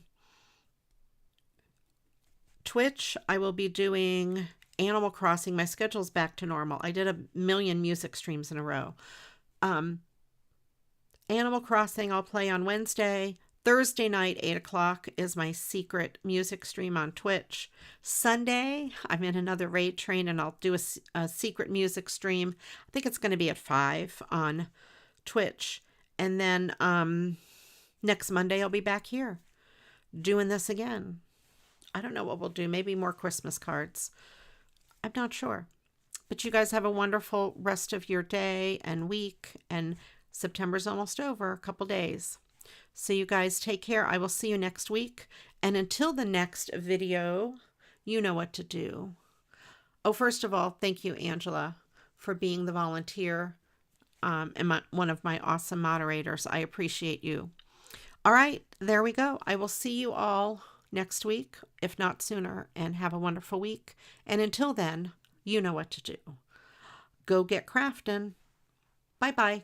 [SPEAKER 2] Twitch. I will be doing Animal Crossing. My schedule's back to normal. I did a million music streams in a row. Animal Crossing I'll play on Wednesday. Thursday night, 8 o'clock, is my secret music stream on Twitch. Sunday, I'm in another raid train, and I'll do a secret music stream. I think it's going to be at 5 on Twitch. And then next Monday, I'll be back here doing this again. I don't know what we'll do. Maybe more Christmas cards. I'm not sure. But you guys have a wonderful rest of your day and week. And September's almost over, a couple days. So you guys take care. I will see you next week. And until the next video, you know what to do. Oh, first of all, thank you, Angela, for being the volunteer and one of my awesome moderators. I appreciate you. All right, there we go. I will see you all next week, if not sooner, and have a wonderful week. And until then, you know what to do. Go get crafting. Bye-bye.